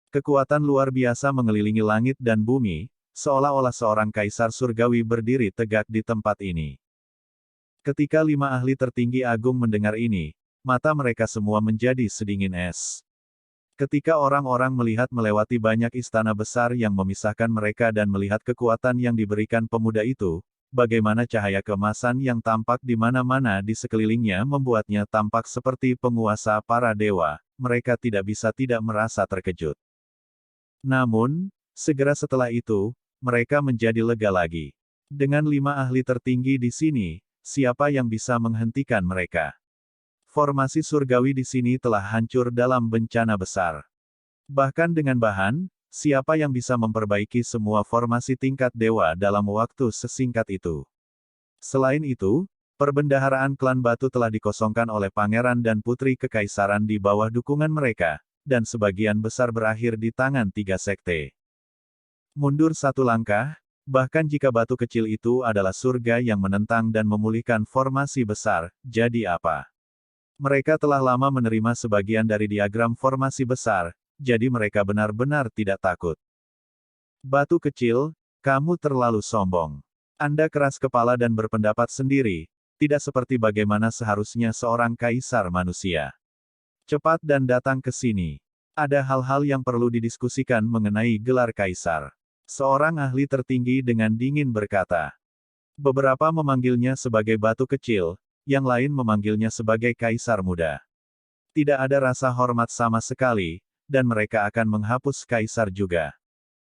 Kekuatan luar biasa mengelilingi langit dan bumi, seolah-olah seorang kaisar surgawi berdiri tegak di tempat ini. Ketika 5 ahli tertinggi agung mendengar ini, mata mereka semua menjadi sedingin es. Ketika orang-orang melihat melewati banyak istana besar yang memisahkan mereka dan melihat kekuatan yang diberikan pemuda itu, bagaimana cahaya keemasan yang tampak di mana-mana di sekelilingnya membuatnya tampak seperti penguasa para dewa, mereka tidak bisa tidak merasa terkejut. Namun, segera setelah itu, mereka menjadi lega lagi. Dengan 5 ahli tertinggi di sini, siapa yang bisa menghentikan mereka? Formasi surgawi di sini telah hancur dalam bencana besar. Bahkan dengan bahan, siapa yang bisa memperbaiki semua formasi tingkat dewa dalam waktu sesingkat itu? Selain itu, perbendaharaan klan batu telah dikosongkan oleh pangeran dan putri kekaisaran di bawah dukungan mereka, dan sebagian besar berakhir di tangan 3 sekte. Mundur 1 langkah, bahkan jika batu kecil itu adalah surga yang menentang dan memulihkan formasi besar, jadi apa? Mereka telah lama menerima sebagian dari diagram formasi besar, jadi mereka benar-benar tidak takut. Batu kecil, kamu terlalu sombong. Anda keras kepala dan berpendapat sendiri, tidak seperti bagaimana seharusnya seorang kaisar manusia. Cepat dan datang ke sini. Ada hal-hal yang perlu didiskusikan mengenai gelar kaisar. Seorang ahli tertinggi dengan dingin berkata. Beberapa memanggilnya sebagai batu kecil, yang lain memanggilnya sebagai kaisar muda. Tidak ada rasa hormat sama sekali, dan mereka akan menghapus kaisar juga.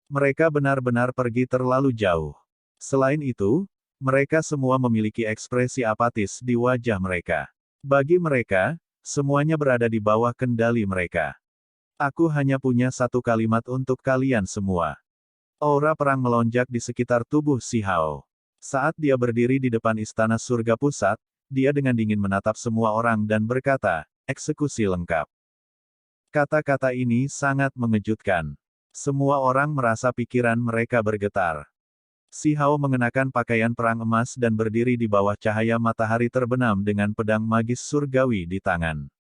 Mereka benar-benar pergi terlalu jauh. Selain itu, mereka semua memiliki ekspresi apatis di wajah mereka. Bagi mereka, semuanya berada di bawah kendali mereka. Aku hanya punya 1 kalimat untuk kalian semua. Aura perang melonjak di sekitar tubuh Si Hao. Saat dia berdiri di depan istana surga pusat, dia dengan dingin menatap semua orang dan berkata, eksekusi lengkap. Kata-kata ini sangat mengejutkan. Semua orang merasa pikiran mereka bergetar. Si Hao mengenakan pakaian perang emas dan berdiri di bawah cahaya matahari terbenam dengan pedang magis surgawi di tangan.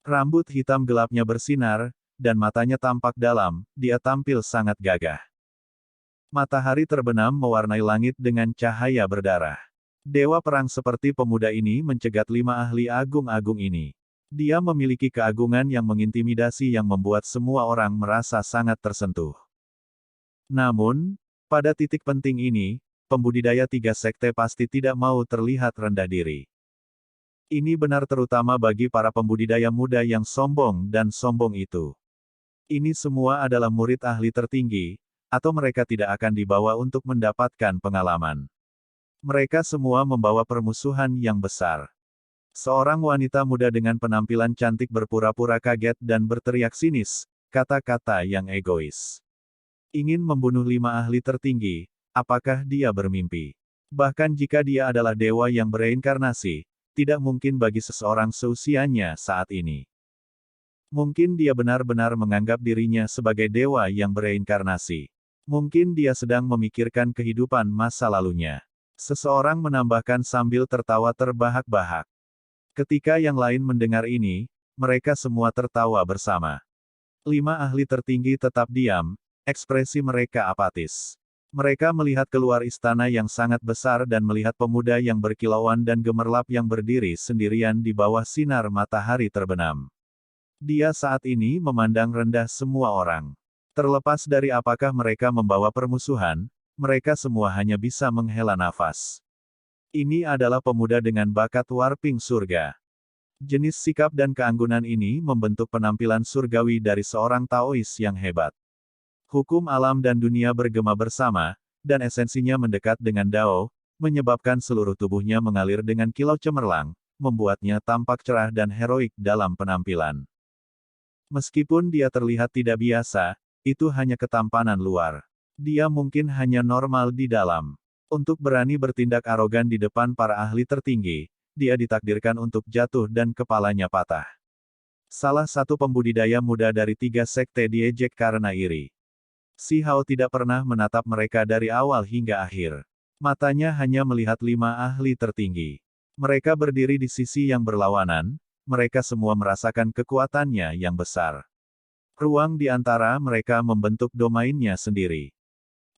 Rambut hitam gelapnya bersinar, dan matanya tampak dalam, dia tampil sangat gagah. Matahari terbenam mewarnai langit dengan cahaya berdarah. Dewa perang seperti pemuda ini mencegat 5 ahli agung-agung ini. Dia memiliki keagungan yang mengintimidasi yang membuat semua orang merasa sangat tersentuh. Namun, pada titik penting ini, pembudidaya 3 sekte pasti tidak mau terlihat rendah diri. Ini benar terutama bagi para pembudidaya muda yang sombong dan sombong itu. Ini semua adalah murid ahli tertinggi, atau mereka tidak akan dibawa untuk mendapatkan pengalaman. Mereka semua membawa permusuhan yang besar. Seorang wanita muda dengan penampilan cantik berpura-pura kaget dan berteriak sinis, kata-kata yang egois. Ingin membunuh 5 ahli tertinggi, apakah dia bermimpi? Bahkan jika dia adalah dewa yang bereinkarnasi, tidak mungkin bagi seseorang seusianya saat ini. Mungkin dia benar-benar menganggap dirinya sebagai dewa yang bereinkarnasi. Mungkin dia sedang memikirkan kehidupan masa lalunya. Seseorang menambahkan sambil tertawa terbahak-bahak. Ketika yang lain mendengar ini, mereka semua tertawa bersama. 5 ahli tertinggi tetap diam, ekspresi mereka apatis. Mereka melihat keluar istana yang sangat besar dan melihat pemuda yang berkilauan dan gemerlap yang berdiri sendirian di bawah sinar matahari terbenam. Dia saat ini memandang rendah semua orang. Terlepas dari apakah mereka membawa permusuhan, mereka semua hanya bisa menghela nafas. Ini adalah pemuda dengan bakat warping surga. Jenis sikap dan keanggunan ini membentuk penampilan surgawi dari seorang Taois yang hebat. Hukum alam dan dunia bergema bersama, dan esensinya mendekat dengan Dao, menyebabkan seluruh tubuhnya mengalir dengan kilau cemerlang, membuatnya tampak cerah dan heroik dalam penampilan. Meskipun dia terlihat tidak biasa, itu hanya ketampanan luar. Dia mungkin hanya normal di dalam. Untuk berani bertindak arogan di depan para ahli tertinggi, dia ditakdirkan untuk jatuh dan kepalanya patah. Salah satu pembudidaya muda dari 3 sekte diejek karena iri. Si Hao tidak pernah menatap mereka dari awal hingga akhir. Matanya hanya melihat 5 ahli tertinggi. Mereka berdiri di sisi yang berlawanan, mereka semua merasakan kekuatannya yang besar. Ruang di antara mereka membentuk domainnya sendiri.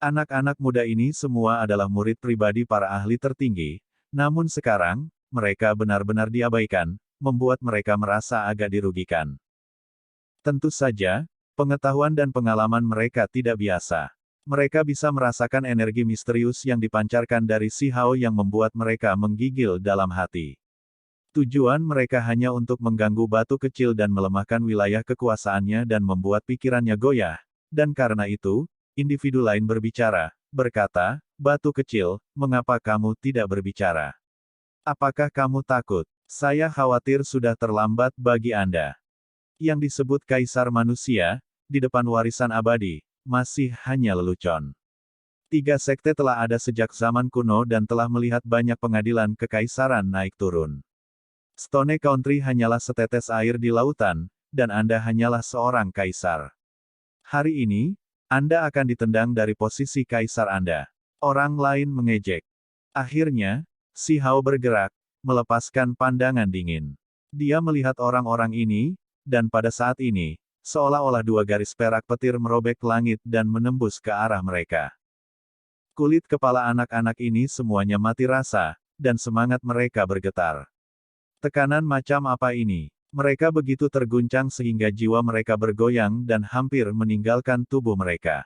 Anak-anak muda ini semua adalah murid pribadi para ahli tertinggi, namun sekarang, mereka benar-benar diabaikan, membuat mereka merasa agak dirugikan. Tentu saja, pengetahuan dan pengalaman mereka tidak biasa. Mereka bisa merasakan energi misterius yang dipancarkan dari Si Hao yang membuat mereka menggigil dalam hati. Tujuan mereka hanya untuk mengganggu batu kecil dan melemahkan wilayah kekuasaannya dan membuat pikirannya goyah, dan karena itu, individu lain berkata, "Batu kecil, mengapa kamu tidak berbicara? Apakah kamu takut? Saya khawatir sudah terlambat bagi Anda." Yang disebut Kaisar Manusia, di depan warisan abadi, masih hanya lelucon. 3 sekte telah ada sejak zaman kuno dan telah melihat banyak pengadilan kekaisaran naik turun. Stone Country hanyalah setetes air di lautan, dan Anda hanyalah seorang kaisar. Hari ini, Anda akan ditendang dari posisi kaisar Anda. Orang lain mengejek. Akhirnya, Si Hao bergerak, melepaskan pandangan dingin. Dia melihat orang-orang ini, dan pada saat ini, seolah-olah 2 garis perak petir merobek langit dan menembus ke arah mereka. Kulit kepala anak-anak ini semuanya mati rasa, dan semangat mereka bergetar. Tekanan macam apa ini? Mereka begitu terguncang sehingga jiwa mereka bergoyang dan hampir meninggalkan tubuh mereka.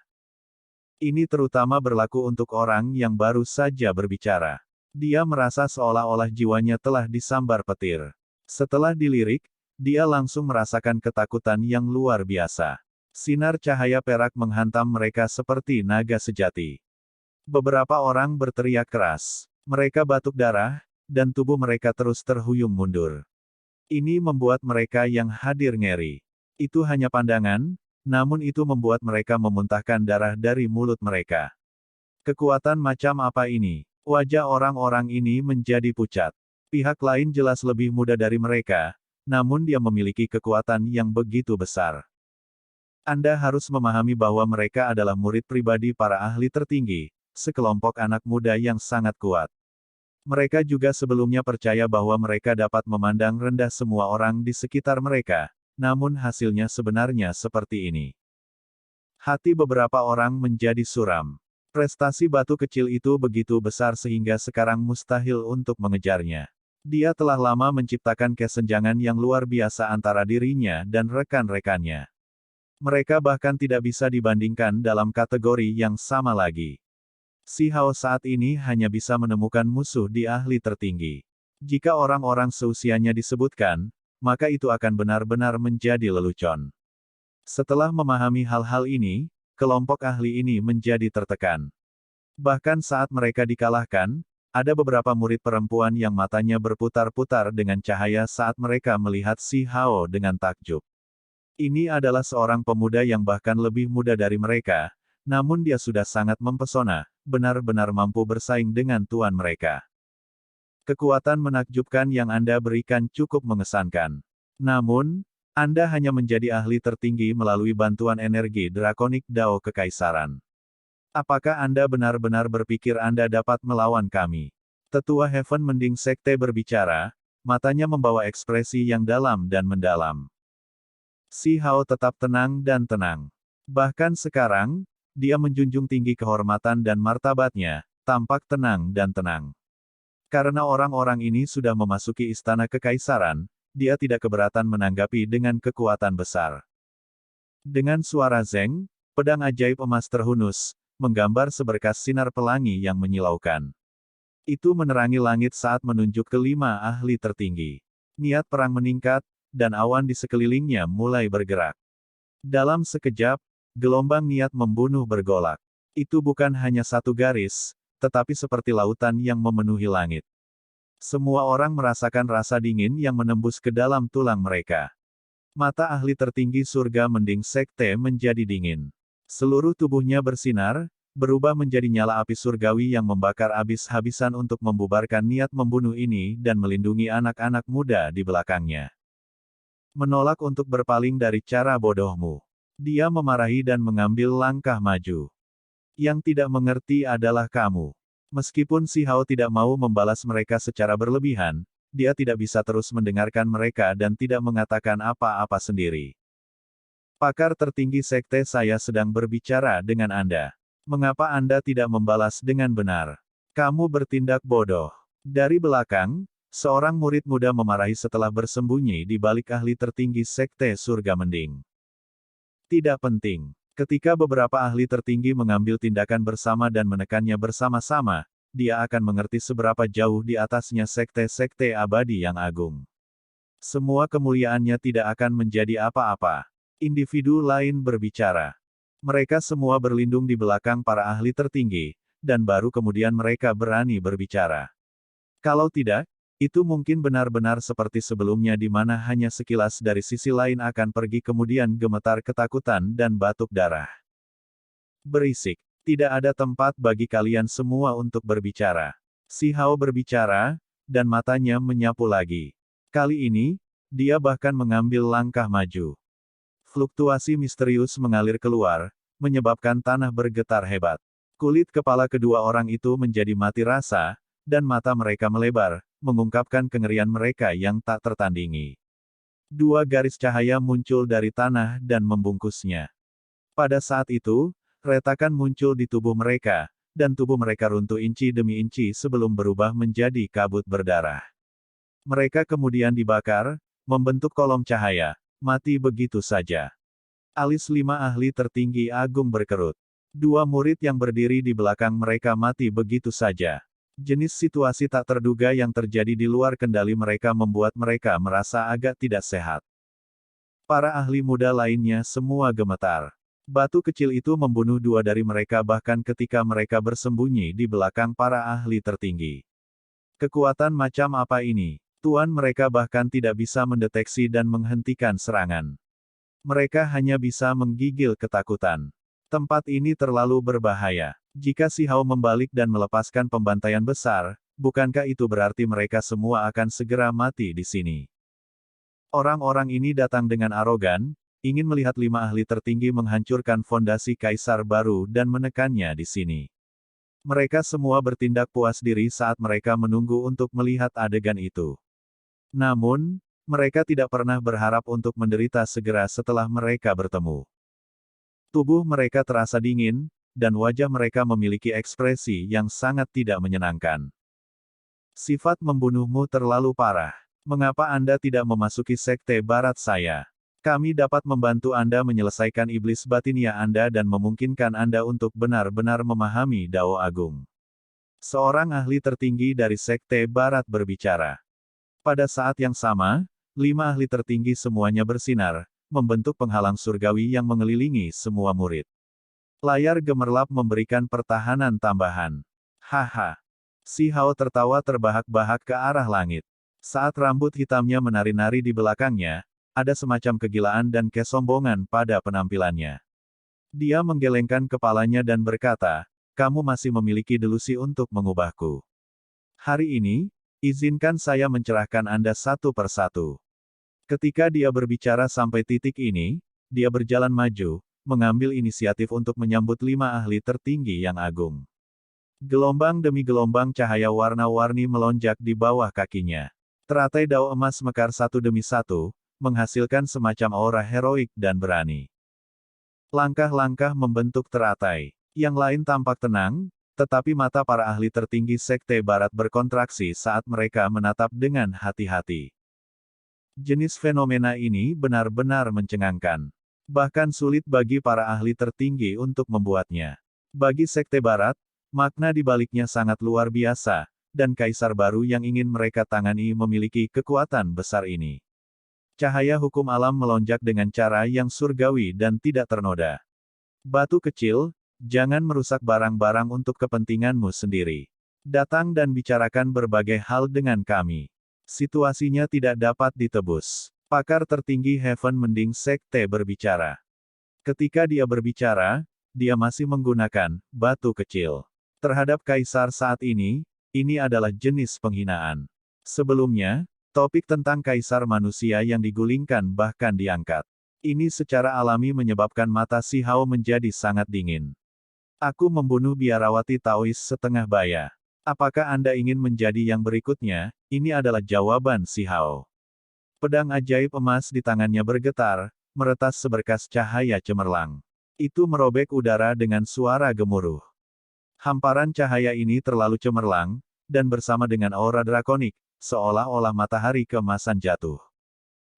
Ini terutama berlaku untuk orang yang baru saja berbicara. Dia merasa seolah-olah jiwanya telah disambar petir. Setelah dilirik, dia langsung merasakan ketakutan yang luar biasa. Sinar cahaya perak menghantam mereka seperti naga sejati. Beberapa orang berteriak keras. Mereka batuk darah, dan tubuh mereka terus terhuyung mundur. Ini membuat mereka yang hadir ngeri. Itu hanya pandangan, namun itu membuat mereka memuntahkan darah dari mulut mereka. Kekuatan macam apa ini? Wajah orang-orang ini menjadi pucat. Pihak lain jelas lebih muda dari mereka, namun dia memiliki kekuatan yang begitu besar. Anda harus memahami bahwa mereka adalah murid pribadi para ahli tertinggi, sekelompok anak muda yang sangat kuat. Mereka juga sebelumnya percaya bahwa mereka dapat memandang rendah semua orang di sekitar mereka, namun hasilnya sebenarnya seperti ini. Hati beberapa orang menjadi suram. Prestasi batu kecil itu begitu besar sehingga sekarang mustahil untuk mengejarnya. Dia telah lama menciptakan kesenjangan yang luar biasa antara dirinya dan rekan-rekannya. Mereka bahkan tidak bisa dibandingkan dalam kategori yang sama lagi. Si Hao saat ini hanya bisa menemukan musuh di ahli tertinggi. Jika orang-orang seusianya disebutkan, maka itu akan benar-benar menjadi lelucon. Setelah memahami hal-hal ini, kelompok ahli ini menjadi tertekan. Bahkan saat mereka dikalahkan, ada beberapa murid perempuan yang matanya berputar-putar dengan cahaya saat mereka melihat Si Hao dengan takjub. Ini adalah seorang pemuda yang bahkan lebih muda dari mereka, namun dia sudah sangat mempesona, benar-benar mampu bersaing dengan tuan mereka. Kekuatan menakjubkan yang Anda berikan cukup mengesankan. Namun, Anda hanya menjadi ahli tertinggi melalui bantuan energi drakonik Dao Kekaisaran. Apakah Anda benar-benar berpikir Anda dapat melawan kami? Tetua Heaven Mending Sekte berbicara, matanya membawa ekspresi yang dalam dan mendalam. Si Hao tetap tenang dan tenang. Bahkan sekarang, dia menjunjung tinggi kehormatan dan martabatnya, tampak tenang dan tenang. Karena orang-orang ini sudah memasuki istana kekaisaran, dia tidak keberatan menanggapi dengan kekuatan besar. Dengan suara zeng, pedang ajaib emas terhunus, menggambar seberkas sinar pelangi yang menyilaukan. Itu menerangi langit saat menunjuk ke 5 ahli tertinggi. Niat perang meningkat, dan awan di sekelilingnya mulai bergerak. Dalam sekejap, gelombang niat membunuh bergolak. Itu bukan hanya satu garis, tetapi seperti lautan yang memenuhi langit. Semua orang merasakan rasa dingin yang menembus ke dalam tulang mereka. Mata ahli tertinggi surga Mending Sekte menjadi dingin. Seluruh tubuhnya bersinar, berubah menjadi nyala api surgawi yang membakar habis-habisan untuk membubarkan niat membunuh ini dan melindungi anak-anak muda di belakangnya. Menolak untuk berpaling dari cara bodohmu. Dia memarahi dan mengambil langkah maju. Yang tidak mengerti adalah kamu. Meskipun Si Hao tidak mau membalas mereka secara berlebihan, dia tidak bisa terus mendengarkan mereka dan tidak mengatakan apa-apa sendiri. Pakar tertinggi sekte, saya sedang berbicara dengan Anda. Mengapa Anda tidak membalas dengan benar? Kamu bertindak bodoh. Dari belakang, seorang murid muda memarahi setelah bersembunyi di balik ahli tertinggi sekte surga mending. Tidak penting. Ketika beberapa ahli tertinggi mengambil tindakan bersama dan menekannya bersama-sama, dia akan mengerti seberapa jauh di atasnya sekte-sekte abadi yang agung. Semua kemuliaannya tidak akan menjadi apa-apa. Individu lain berbicara. Mereka semua berlindung di belakang para ahli tertinggi, dan baru kemudian mereka berani berbicara. Kalau tidak, itu mungkin benar-benar seperti sebelumnya di mana hanya sekilas dari sisi lain akan pergi kemudian gemetar ketakutan dan batuk darah. Berisik. Tidak ada tempat bagi kalian semua untuk berbicara. Si Hao berbicara, dan matanya menyapu lagi. Kali ini, dia bahkan mengambil langkah maju. Fluktuasi misterius mengalir keluar, menyebabkan tanah bergetar hebat. Kulit kepala kedua orang itu menjadi mati rasa, dan mata mereka melebar, mengungkapkan kengerian mereka yang tak tertandingi. Dua garis cahaya muncul dari tanah dan membungkusnya. Pada saat itu, retakan muncul di tubuh mereka, dan tubuh mereka runtuh inci demi inci sebelum berubah menjadi kabut berdarah. Mereka kemudian dibakar, membentuk kolom cahaya, mati begitu saja. Alis 5 ahli tertinggi agung berkerut. Dua murid yang berdiri di belakang mereka mati begitu saja. Jenis situasi tak terduga yang terjadi di luar kendali mereka membuat mereka merasa agak tidak sehat. Para ahli muda lainnya semua gemetar. Batu kecil itu membunuh dua dari mereka bahkan ketika mereka bersembunyi di belakang para ahli tertinggi. Kekuatan macam apa ini? Tuan mereka bahkan tidak bisa mendeteksi dan menghentikan serangan. Mereka hanya bisa menggigil ketakutan. Tempat ini terlalu berbahaya. Jika Si Hao membalik dan melepaskan pembantaian besar, bukankah itu berarti mereka semua akan segera mati di sini? Orang-orang ini datang dengan arogan, ingin melihat 5 ahli tertinggi menghancurkan fondasi kaisar baru dan menekannya di sini. Mereka semua bertindak puas diri saat mereka menunggu untuk melihat adegan itu. Namun, mereka tidak pernah berharap untuk menderita segera setelah mereka bertemu. Tubuh mereka terasa dingin, dan wajah mereka memiliki ekspresi yang sangat tidak menyenangkan. Sifat membunuhmu terlalu parah. Mengapa Anda tidak memasuki sekte barat saya? Kami dapat membantu Anda menyelesaikan iblis batinia Anda dan memungkinkan Anda untuk benar-benar memahami Dao Agung. Seorang ahli tertinggi dari sekte barat berbicara. Pada saat yang sama, 5 ahli tertinggi semuanya bersinar, membentuk penghalang surgawi yang mengelilingi semua murid. Layar gemerlap memberikan pertahanan tambahan. Haha. Si Hao tertawa terbahak-bahak ke arah langit. Saat rambut hitamnya menari-nari di belakangnya, ada semacam kegilaan dan kesombongan pada penampilannya. Dia menggelengkan kepalanya dan berkata, kamu masih memiliki delusi untuk mengubahku. Hari ini, izinkan saya mencerahkan Anda satu persatu. Ketika dia berbicara sampai titik ini, dia berjalan maju, mengambil inisiatif untuk menyambut 5 ahli tertinggi yang agung. Gelombang demi gelombang cahaya warna-warni melonjak di bawah kakinya. Teratai dao emas mekar satu demi satu, menghasilkan semacam aura heroik dan berani. Langkah-langkah membentuk teratai. Yang lain tampak tenang, tetapi mata para ahli tertinggi sekte barat berkontraksi saat mereka menatap dengan hati-hati. Jenis fenomena ini benar-benar mencengangkan. Bahkan sulit bagi para ahli tertinggi untuk membuatnya. Bagi sekte barat, makna di baliknya sangat luar biasa, dan kaisar baru yang ingin mereka tangani memiliki kekuatan besar ini. Cahaya hukum alam melonjak dengan cara yang surgawi dan tidak ternoda. Batu kecil, jangan merusak barang-barang untuk kepentinganmu sendiri. Datang dan bicarakan berbagai hal dengan kami. Situasinya tidak dapat ditebus. Pakar tertinggi Heaven Mending Sekte berbicara. Ketika dia berbicara, dia masih menggunakan batu kecil. Terhadap kaisar saat ini adalah jenis penghinaan. Sebelumnya, topik tentang kaisar manusia yang digulingkan bahkan diangkat. Ini secara alami menyebabkan mata Si Hao menjadi sangat dingin. Aku membunuh biarawati Taois setengah baya. Apakah Anda ingin menjadi yang berikutnya? Ini adalah jawaban Si Hao. Pedang ajaib emas di tangannya bergetar, meretas seberkas cahaya cemerlang. Itu merobek udara dengan suara gemuruh. Hamparan cahaya ini terlalu cemerlang, dan bersama dengan aura drakonik, seolah-olah matahari keemasan jatuh.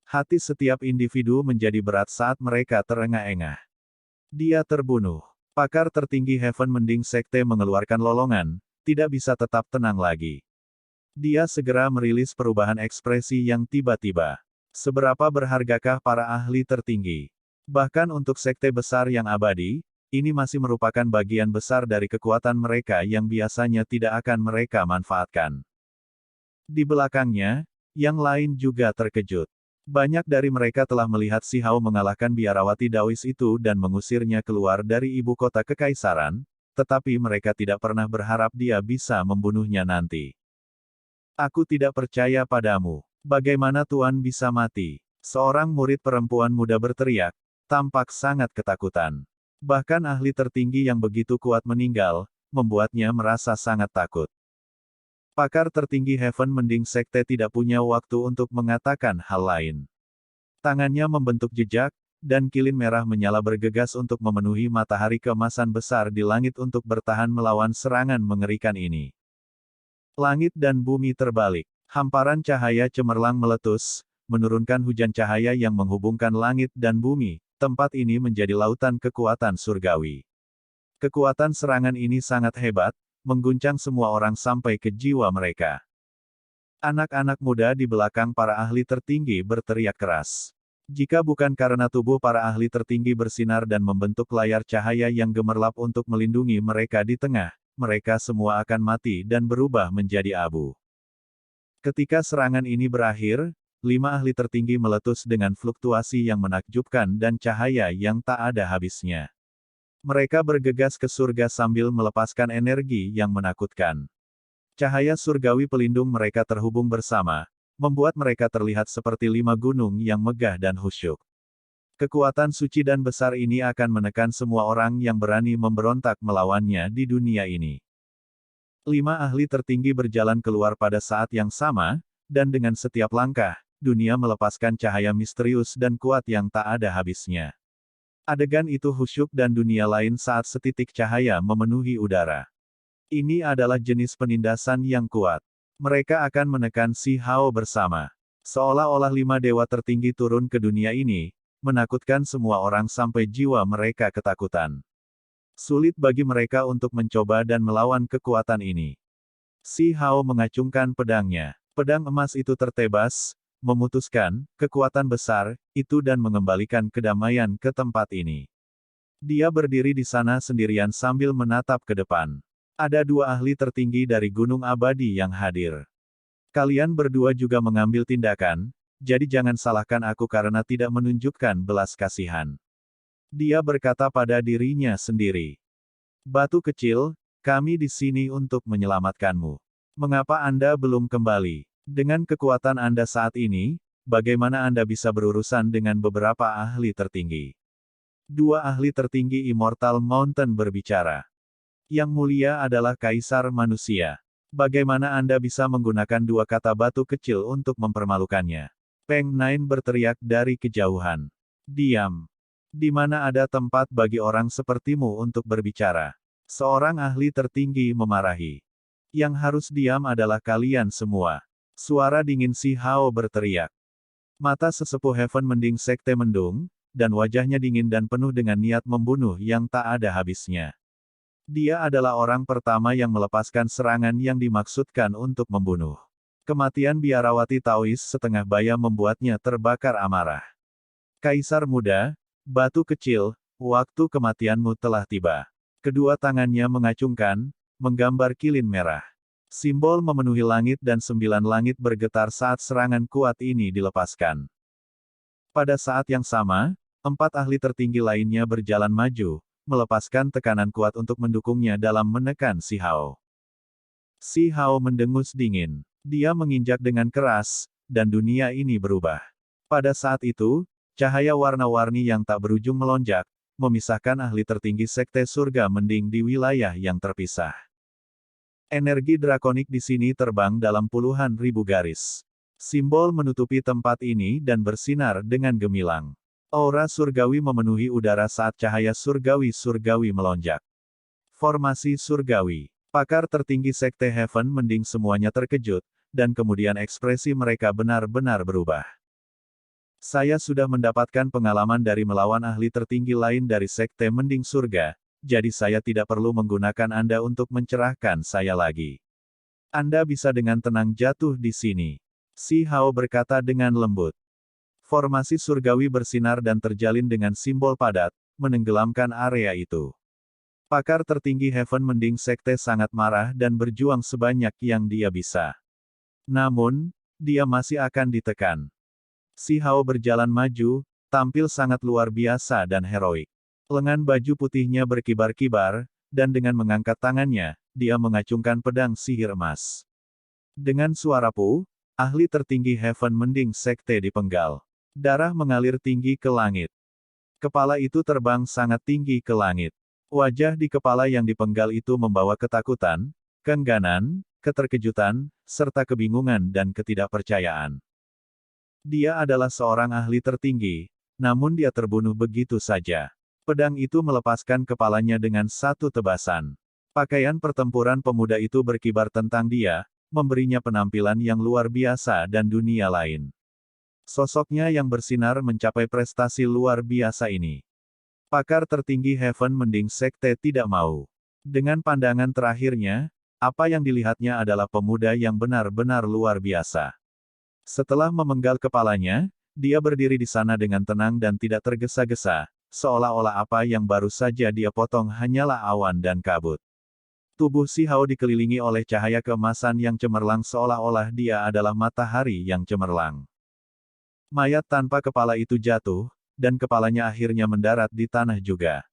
Hati setiap individu menjadi berat saat mereka terengah-engah. Dia terbunuh. Pakar tertinggi Heaven Mending Sekte mengeluarkan lolongan, tidak bisa tetap tenang lagi. Dia segera merilis perubahan ekspresi yang tiba-tiba. Seberapa berhargakah para ahli tertinggi? Bahkan untuk sekte besar yang abadi, ini masih merupakan bagian besar dari kekuatan mereka yang biasanya tidak akan mereka manfaatkan. Di belakangnya, yang lain juga terkejut. Banyak dari mereka telah melihat Si Hao mengalahkan biarawati Daois itu dan mengusirnya keluar dari ibu kota kekaisaran, tetapi mereka tidak pernah berharap dia bisa membunuhnya nanti. Aku tidak percaya padamu. Bagaimana Tuan bisa mati? Seorang murid perempuan muda berteriak, tampak sangat ketakutan. Bahkan ahli tertinggi yang begitu kuat meninggal, membuatnya merasa sangat takut. Pakar tertinggi Heaven Mending Sekte tidak punya waktu untuk mengatakan hal lain. Tangannya membentuk jejak, dan kilin merah menyala bergegas untuk memenuhi matahari keemasan besar di langit untuk bertahan melawan serangan mengerikan ini. Langit dan bumi terbalik. Hamparan cahaya cemerlang meletus, menurunkan hujan cahaya yang menghubungkan langit dan bumi. Tempat ini menjadi lautan kekuatan surgawi. Kekuatan serangan ini sangat hebat, mengguncang semua orang sampai ke jiwa mereka. Anak-anak muda di belakang para ahli tertinggi berteriak keras. Jika bukan karena tubuh para ahli tertinggi bersinar dan membentuk layar cahaya yang gemerlap untuk melindungi mereka di tengah, mereka semua akan mati dan berubah menjadi abu. Ketika serangan ini berakhir, 5 ahli tertinggi meletus dengan fluktuasi yang menakjubkan dan cahaya yang tak ada habisnya. Mereka bergegas ke surga sambil melepaskan energi yang menakutkan. Cahaya surgawi pelindung mereka terhubung bersama, membuat mereka terlihat seperti 5 gunung yang megah dan khusyuk. Kekuatan suci dan besar ini akan menekan semua orang yang berani memberontak melawannya di dunia ini. 5 ahli tertinggi berjalan keluar pada saat yang sama, dan dengan setiap langkah, dunia melepaskan cahaya misterius dan kuat yang tak ada habisnya. Adegan itu khusyuk dan dunia lain saat setitik cahaya memenuhi udara. Ini adalah jenis penindasan yang kuat. Mereka akan menekan Si Hao bersama. Seolah-olah 5 dewa tertinggi turun ke dunia ini, menakutkan semua orang sampai jiwa mereka ketakutan. Sulit bagi mereka untuk mencoba dan melawan kekuatan ini. Si Hao mengacungkan pedangnya. Pedang emas itu tertebas, memutuskan kekuatan besar itu dan mengembalikan kedamaian ke tempat ini. Dia berdiri di sana sendirian sambil menatap ke depan. Ada 2 ahli tertinggi dari Gunung Abadi yang hadir. Kalian berdua juga mengambil tindakan, jadi jangan salahkan aku karena tidak menunjukkan belas kasihan. Dia berkata pada dirinya sendiri. Batu kecil, kami di sini untuk menyelamatkanmu. Mengapa Anda belum kembali? Dengan kekuatan Anda saat ini, bagaimana Anda bisa berurusan dengan beberapa ahli tertinggi? 2 ahli tertinggi Immortal Mountain berbicara. Yang mulia adalah Kaisar Manusia. Bagaimana Anda bisa menggunakan 2 kata batu kecil untuk mempermalukannya? Peng Nine berteriak dari kejauhan. Diam. Di mana ada tempat bagi orang sepertimu untuk berbicara? Seorang ahli tertinggi memarahi. Yang harus diam adalah kalian semua. Suara dingin Si Hao berteriak. Mata sesepuh Heaven Mending Sekte mendung, dan wajahnya dingin dan penuh dengan niat membunuh yang tak ada habisnya. Dia adalah orang pertama yang melepaskan serangan yang dimaksudkan untuk membunuh. Kematian biarawati Taois setengah baya membuatnya terbakar amarah. Kaisar muda, batu kecil, waktu kematianmu telah tiba. Kedua tangannya mengacungkan, menggambar kilin merah. Simbol memenuhi langit dan 9 langit bergetar saat serangan kuat ini dilepaskan. Pada saat yang sama, 4 ahli tertinggi lainnya berjalan maju, melepaskan tekanan kuat untuk mendukungnya dalam menekan Si Hao. Si Hao mendengus dingin. Dia menginjak dengan keras, dan dunia ini berubah. Pada saat itu, cahaya warna-warni yang tak berujung melonjak, memisahkan ahli tertinggi Sekte Surga Mending di wilayah yang terpisah. Energi drakonik di sini terbang dalam puluhan ribu garis. Simbol menutupi tempat ini dan bersinar dengan gemilang. Aura surgawi memenuhi udara saat cahaya surgawi-surgawi melonjak. Formasi surgawi. Pakar tertinggi Sekte Heaven Mending semuanya terkejut, dan kemudian ekspresi mereka benar-benar berubah. Saya sudah mendapatkan pengalaman dari melawan ahli tertinggi lain dari Sekte Mending Surga, jadi saya tidak perlu menggunakan Anda untuk mencerahkan saya lagi. Anda bisa dengan tenang jatuh di sini. Si Hao berkata dengan lembut. Formasi surgawi bersinar dan terjalin dengan simbol padat, menenggelamkan area itu. Pakar tertinggi Heaven Mending Sekte sangat marah dan berjuang sebanyak yang dia bisa. Namun, dia masih akan ditekan. Si Hao berjalan maju, tampil sangat luar biasa dan heroik. Lengan baju putihnya berkibar-kibar, dan dengan mengangkat tangannya, dia mengacungkan pedang sihir emas. Dengan suara puh, ahli tertinggi Heaven Mending Sekte dipenggal. Darah mengalir tinggi ke langit. Kepala itu terbang sangat tinggi ke langit. Wajah di kepala yang dipenggal itu membawa ketakutan, keengganan, keterkejutan, serta kebingungan dan ketidakpercayaan. Dia adalah seorang ahli tertinggi, namun dia terbunuh begitu saja. Pedang itu melepaskan kepalanya dengan satu tebasan. Pakaian pertempuran pemuda itu berkibar tentang dia, memberinya penampilan yang luar biasa dan dunia lain. Sosoknya yang bersinar mencapai prestasi luar biasa ini. Pakar tertinggi Heaven Mending Sekte tidak mau. Dengan pandangan terakhirnya, apa yang dilihatnya adalah pemuda yang benar-benar luar biasa. Setelah memenggal kepalanya, dia berdiri di sana dengan tenang dan tidak tergesa-gesa, seolah-olah apa yang baru saja dia potong hanyalah awan dan kabut. Tubuh Si Hao dikelilingi oleh cahaya keemasan yang cemerlang seolah-olah dia adalah matahari yang cemerlang. Mayat tanpa kepala itu jatuh, dan kepalanya akhirnya mendarat di tanah juga.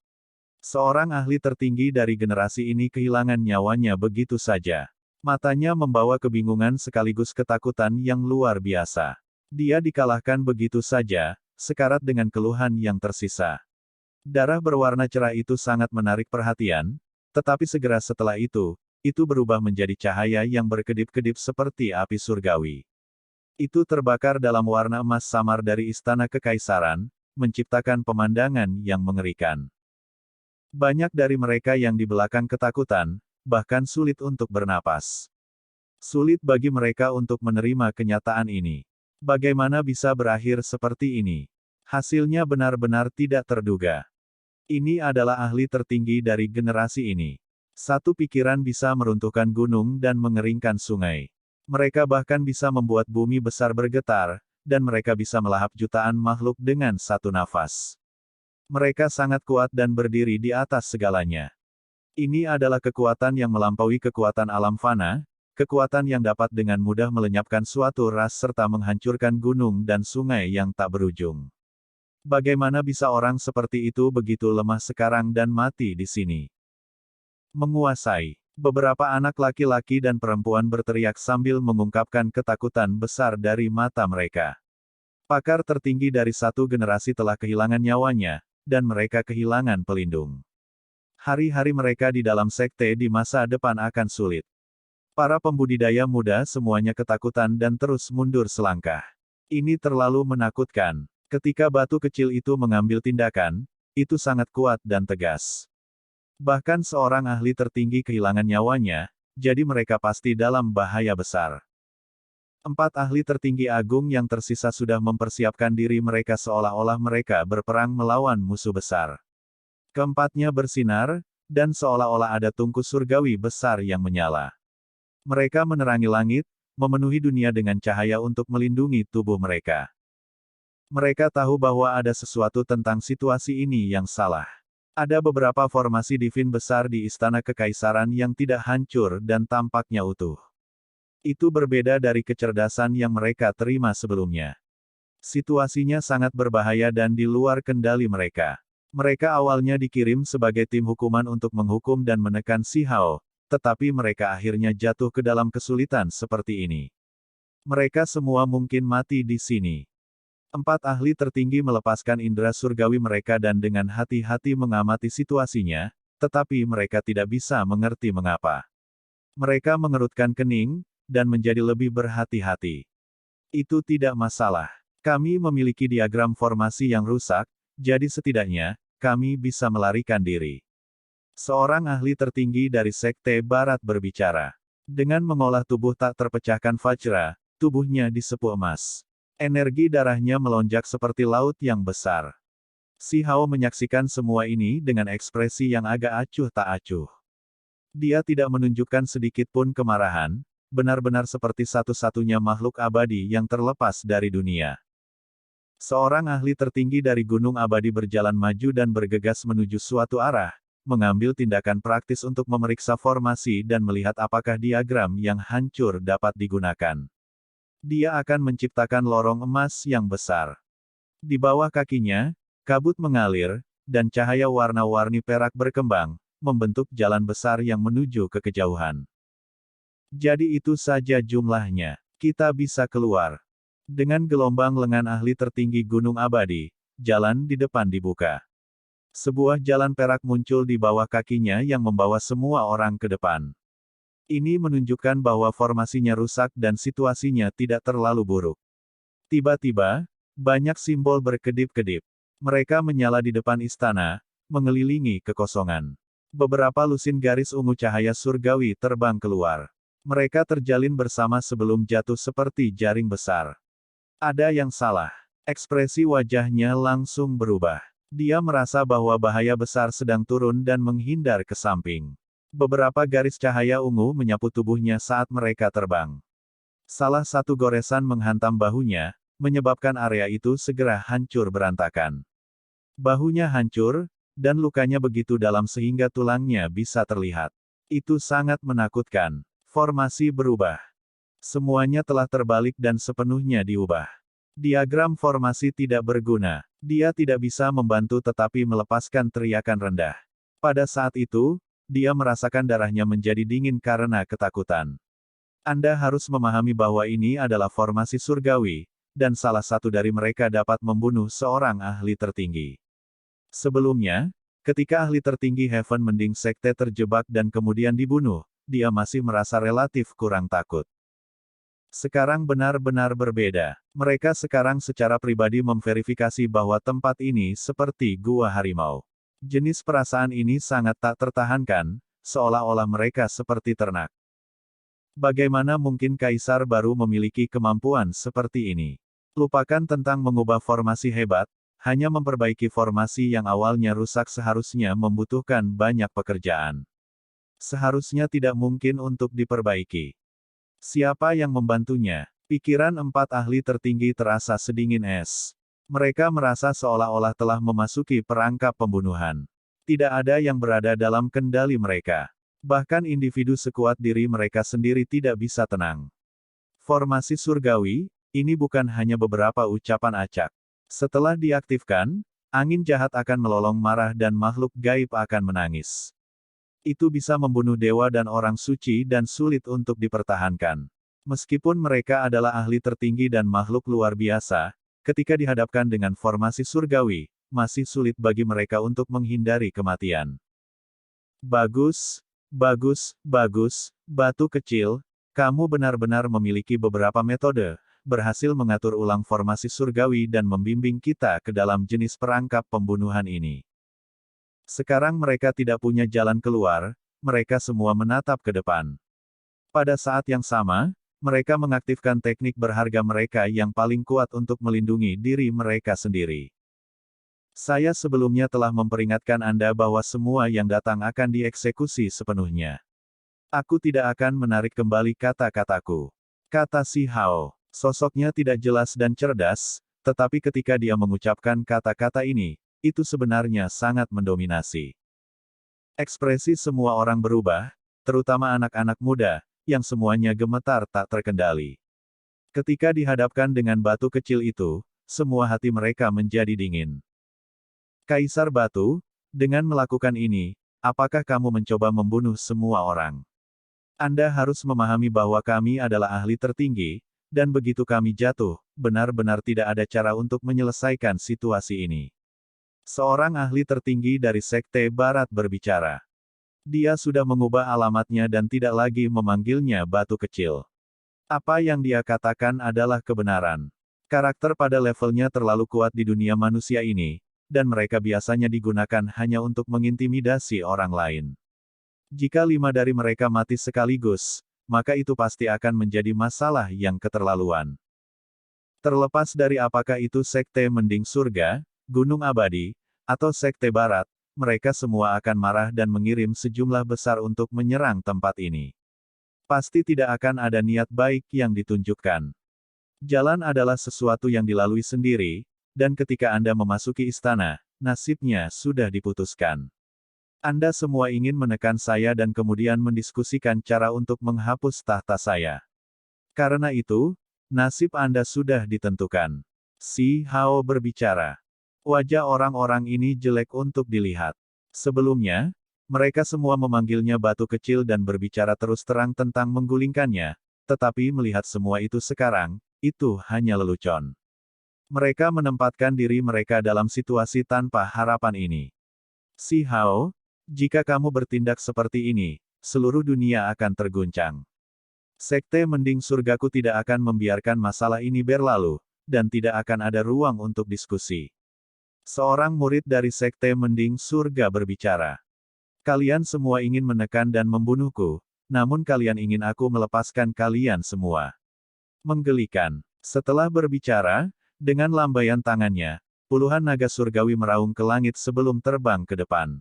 Seorang ahli tertinggi dari generasi ini kehilangan nyawanya begitu saja. Matanya membawa kebingungan sekaligus ketakutan yang luar biasa. Dia dikalahkan begitu saja, sekarat dengan keluhan yang tersisa. Darah berwarna cerah itu sangat menarik perhatian, tetapi segera setelah itu berubah menjadi cahaya yang berkedip-kedip seperti api surgawi. Itu terbakar dalam warna emas samar dari istana kekaisaran, menciptakan pemandangan yang mengerikan. Banyak dari mereka yang di belakang ketakutan, bahkan sulit untuk bernapas. Sulit bagi mereka untuk menerima kenyataan ini. Bagaimana bisa berakhir seperti ini? Hasilnya benar-benar tidak terduga. Ini adalah ahli tertinggi dari generasi ini. Satu pikiran bisa meruntuhkan gunung dan mengeringkan sungai. Mereka bahkan bisa membuat bumi besar bergetar, dan mereka bisa melahap jutaan makhluk dengan satu nafas. Mereka sangat kuat dan berdiri di atas segalanya. Ini adalah kekuatan yang melampaui kekuatan alam fana, kekuatan yang dapat dengan mudah melenyapkan suatu ras serta menghancurkan gunung dan sungai yang tak berujung. Bagaimana bisa orang seperti itu begitu lemah sekarang dan mati di sini? Menguasai. Beberapa anak laki-laki dan perempuan berteriak sambil mengungkapkan ketakutan besar dari mata mereka. Pakar tertinggi dari satu generasi telah kehilangan nyawanya, dan mereka kehilangan pelindung. Hari-hari mereka di dalam sekte di masa depan akan sulit. Para pembudidaya muda semuanya ketakutan dan terus mundur selangkah. Ini terlalu menakutkan. Ketika batu kecil itu mengambil tindakan, itu sangat kuat dan tegas. Bahkan seorang ahli tertinggi kehilangan nyawanya, jadi mereka pasti dalam bahaya besar. 4 ahli tertinggi agung yang tersisa sudah mempersiapkan diri mereka seolah-olah mereka berperang melawan musuh besar. Keempatnya bersinar, dan seolah-olah ada tungku surgawi besar yang menyala. Mereka menerangi langit, memenuhi dunia dengan cahaya untuk melindungi tubuh mereka. Mereka tahu bahwa ada sesuatu tentang situasi ini yang salah. Ada beberapa formasi divin besar di istana kekaisaran yang tidak hancur dan tampaknya utuh. Itu berbeda dari kecerdasan yang mereka terima sebelumnya. Situasinya sangat berbahaya dan di luar kendali mereka. Mereka awalnya dikirim sebagai tim hukuman untuk menghukum dan menekan Si Hao, tetapi mereka akhirnya jatuh ke dalam kesulitan seperti ini. Mereka semua mungkin mati di sini. 4 ahli tertinggi melepaskan indera surgawi mereka dan dengan hati-hati mengamati situasinya, tetapi mereka tidak bisa mengerti mengapa. Mereka mengerutkan kening, dan menjadi lebih berhati-hati. Itu tidak masalah. Kami memiliki diagram formasi yang rusak, jadi setidaknya, kami bisa melarikan diri. Seorang ahli tertinggi dari Sekte Barat berbicara. Dengan mengolah tubuh tak terpecahkan Vajra, tubuhnya disepuh emas. Energi darahnya melonjak seperti laut yang besar. Si Hao menyaksikan semua ini dengan ekspresi yang agak acuh tak acuh. Dia tidak menunjukkan sedikit pun kemarahan, benar-benar seperti satu-satunya makhluk abadi yang terlepas dari dunia. Seorang ahli tertinggi dari Gunung Abadi berjalan maju dan bergegas menuju suatu arah, mengambil tindakan praktis untuk memeriksa formasi dan melihat apakah diagram yang hancur dapat digunakan. Dia akan menciptakan lorong emas yang besar. Di bawah kakinya, kabut mengalir, dan cahaya warna-warni perak berkembang, membentuk jalan besar yang menuju ke kejauhan. Jadi itu saja jumlahnya. Kita bisa keluar. Dengan gelombang lengan ahli tertinggi Gunung Abadi, jalan di depan dibuka. Sebuah jalan perak muncul di bawah kakinya yang membawa semua orang ke depan. Ini menunjukkan bahwa formasinya rusak dan situasinya tidak terlalu buruk. Tiba-tiba, banyak simbol berkedip-kedip. Mereka menyala di depan istana, mengelilingi kekosongan. Beberapa lusin garis ungu cahaya surgawi terbang keluar. Mereka terjalin bersama sebelum jatuh seperti jaring besar. Ada yang salah. Ekspresi wajahnya langsung berubah. Dia merasa bahwa bahaya besar sedang turun dan menghindar ke samping. Beberapa garis cahaya ungu menyapu tubuhnya saat mereka terbang. Salah satu goresan menghantam bahunya, menyebabkan area itu segera hancur berantakan. Bahunya hancur, dan lukanya begitu dalam sehingga tulangnya bisa terlihat. Itu sangat menakutkan. Formasi berubah. Semuanya telah terbalik dan sepenuhnya diubah. Diagram formasi tidak berguna. Dia tidak bisa membantu tetapi melepaskan teriakan rendah. Pada saat itu, dia merasakan darahnya menjadi dingin karena ketakutan. Anda harus memahami bahwa ini adalah formasi surgawi, dan salah satu dari mereka dapat membunuh seorang ahli tertinggi. Sebelumnya, ketika ahli tertinggi Heaven Mending Sekte terjebak dan kemudian dibunuh, dia masih merasa relatif kurang takut. Sekarang benar-benar berbeda. Mereka sekarang secara pribadi memverifikasi bahwa tempat ini seperti gua harimau. Jenis perasaan ini sangat tak tertahankan, seolah-olah mereka seperti ternak. Bagaimana mungkin kaisar baru memiliki kemampuan seperti ini? Lupakan tentang mengubah formasi hebat, hanya memperbaiki formasi yang awalnya rusak seharusnya membutuhkan banyak pekerjaan. Seharusnya tidak mungkin untuk diperbaiki. Siapa yang membantunya? Pikiran 4 ahli tertinggi terasa sedingin es. Mereka merasa seolah-olah telah memasuki perangkap pembunuhan. Tidak ada yang berada dalam kendali mereka. Bahkan individu sekuat diri mereka sendiri tidak bisa tenang. Formasi surgawi, ini bukan hanya beberapa ucapan acak. Setelah diaktifkan, angin jahat akan melolong marah dan makhluk gaib akan menangis. Itu bisa membunuh dewa dan orang suci dan sulit untuk dipertahankan. Meskipun mereka adalah ahli tertinggi dan makhluk luar biasa, ketika dihadapkan dengan formasi surgawi, masih sulit bagi mereka untuk menghindari kematian. Bagus, bagus, bagus, batu kecil, kamu benar-benar memiliki beberapa metode, berhasil mengatur ulang formasi surgawi dan membimbing kita ke dalam jenis perangkap pembunuhan ini. Sekarang mereka tidak punya jalan keluar, mereka semua menatap ke depan. Pada saat yang sama, mereka mengaktifkan teknik berharga mereka yang paling kuat untuk melindungi diri mereka sendiri. Saya sebelumnya telah memperingatkan Anda bahwa semua yang datang akan dieksekusi sepenuhnya. Aku tidak akan menarik kembali kata-kataku. Kata Si Hao. Sosoknya tidak jelas dan cerdas, tetapi ketika dia mengucapkan kata-kata ini, itu sebenarnya sangat mendominasi. Ekspresi semua orang berubah, terutama anak-anak muda, yang semuanya gemetar tak terkendali. Ketika dihadapkan dengan batu kecil itu, semua hati mereka menjadi dingin. Kaisar Batu, dengan melakukan ini, apakah kamu mencoba membunuh semua orang? Anda harus memahami bahwa kami adalah ahli tertinggi, dan begitu kami jatuh, benar-benar tidak ada cara untuk menyelesaikan situasi ini. Seorang ahli tertinggi dari Sekte Barat berbicara. Dia sudah mengubah alamatnya dan tidak lagi memanggilnya batu kecil. Apa yang dia katakan adalah kebenaran. Karakter pada levelnya terlalu kuat di dunia manusia ini, dan mereka biasanya digunakan hanya untuk mengintimidasi orang lain. Jika 5 dari mereka mati sekaligus, maka itu pasti akan menjadi masalah yang keterlaluan. Terlepas dari apakah itu Sekte Mending Surga, Gunung Abadi, atau Sekte Barat, mereka semua akan marah dan mengirim sejumlah besar untuk menyerang tempat ini. Pasti tidak akan ada niat baik yang ditunjukkan. Jalan adalah sesuatu yang dilalui sendiri, dan ketika Anda memasuki istana, nasibnya sudah diputuskan. Anda semua ingin menekan saya dan kemudian mendiskusikan cara untuk menghapus tahta saya. Karena itu, nasib Anda sudah ditentukan. Si Hao berbicara. Wajah orang-orang ini jelek untuk dilihat. Sebelumnya, mereka semua memanggilnya batu kecil dan berbicara terus terang tentang menggulingkannya, tetapi melihat semua itu sekarang, itu hanya lelucon. Mereka menempatkan diri mereka dalam situasi tanpa harapan ini. Si Hao, jika kamu bertindak seperti ini, seluruh dunia akan terguncang. Sekte Mending Surgaku tidak akan membiarkan masalah ini berlalu, dan tidak akan ada ruang untuk diskusi. Seorang murid dari Sekte Mending Surga berbicara. Kalian semua ingin menekan dan membunuhku, namun kalian ingin aku melepaskan kalian semua. Menggelikan. Setelah berbicara, dengan lambaian tangannya, puluhan naga surgawi meraung ke langit sebelum terbang ke depan.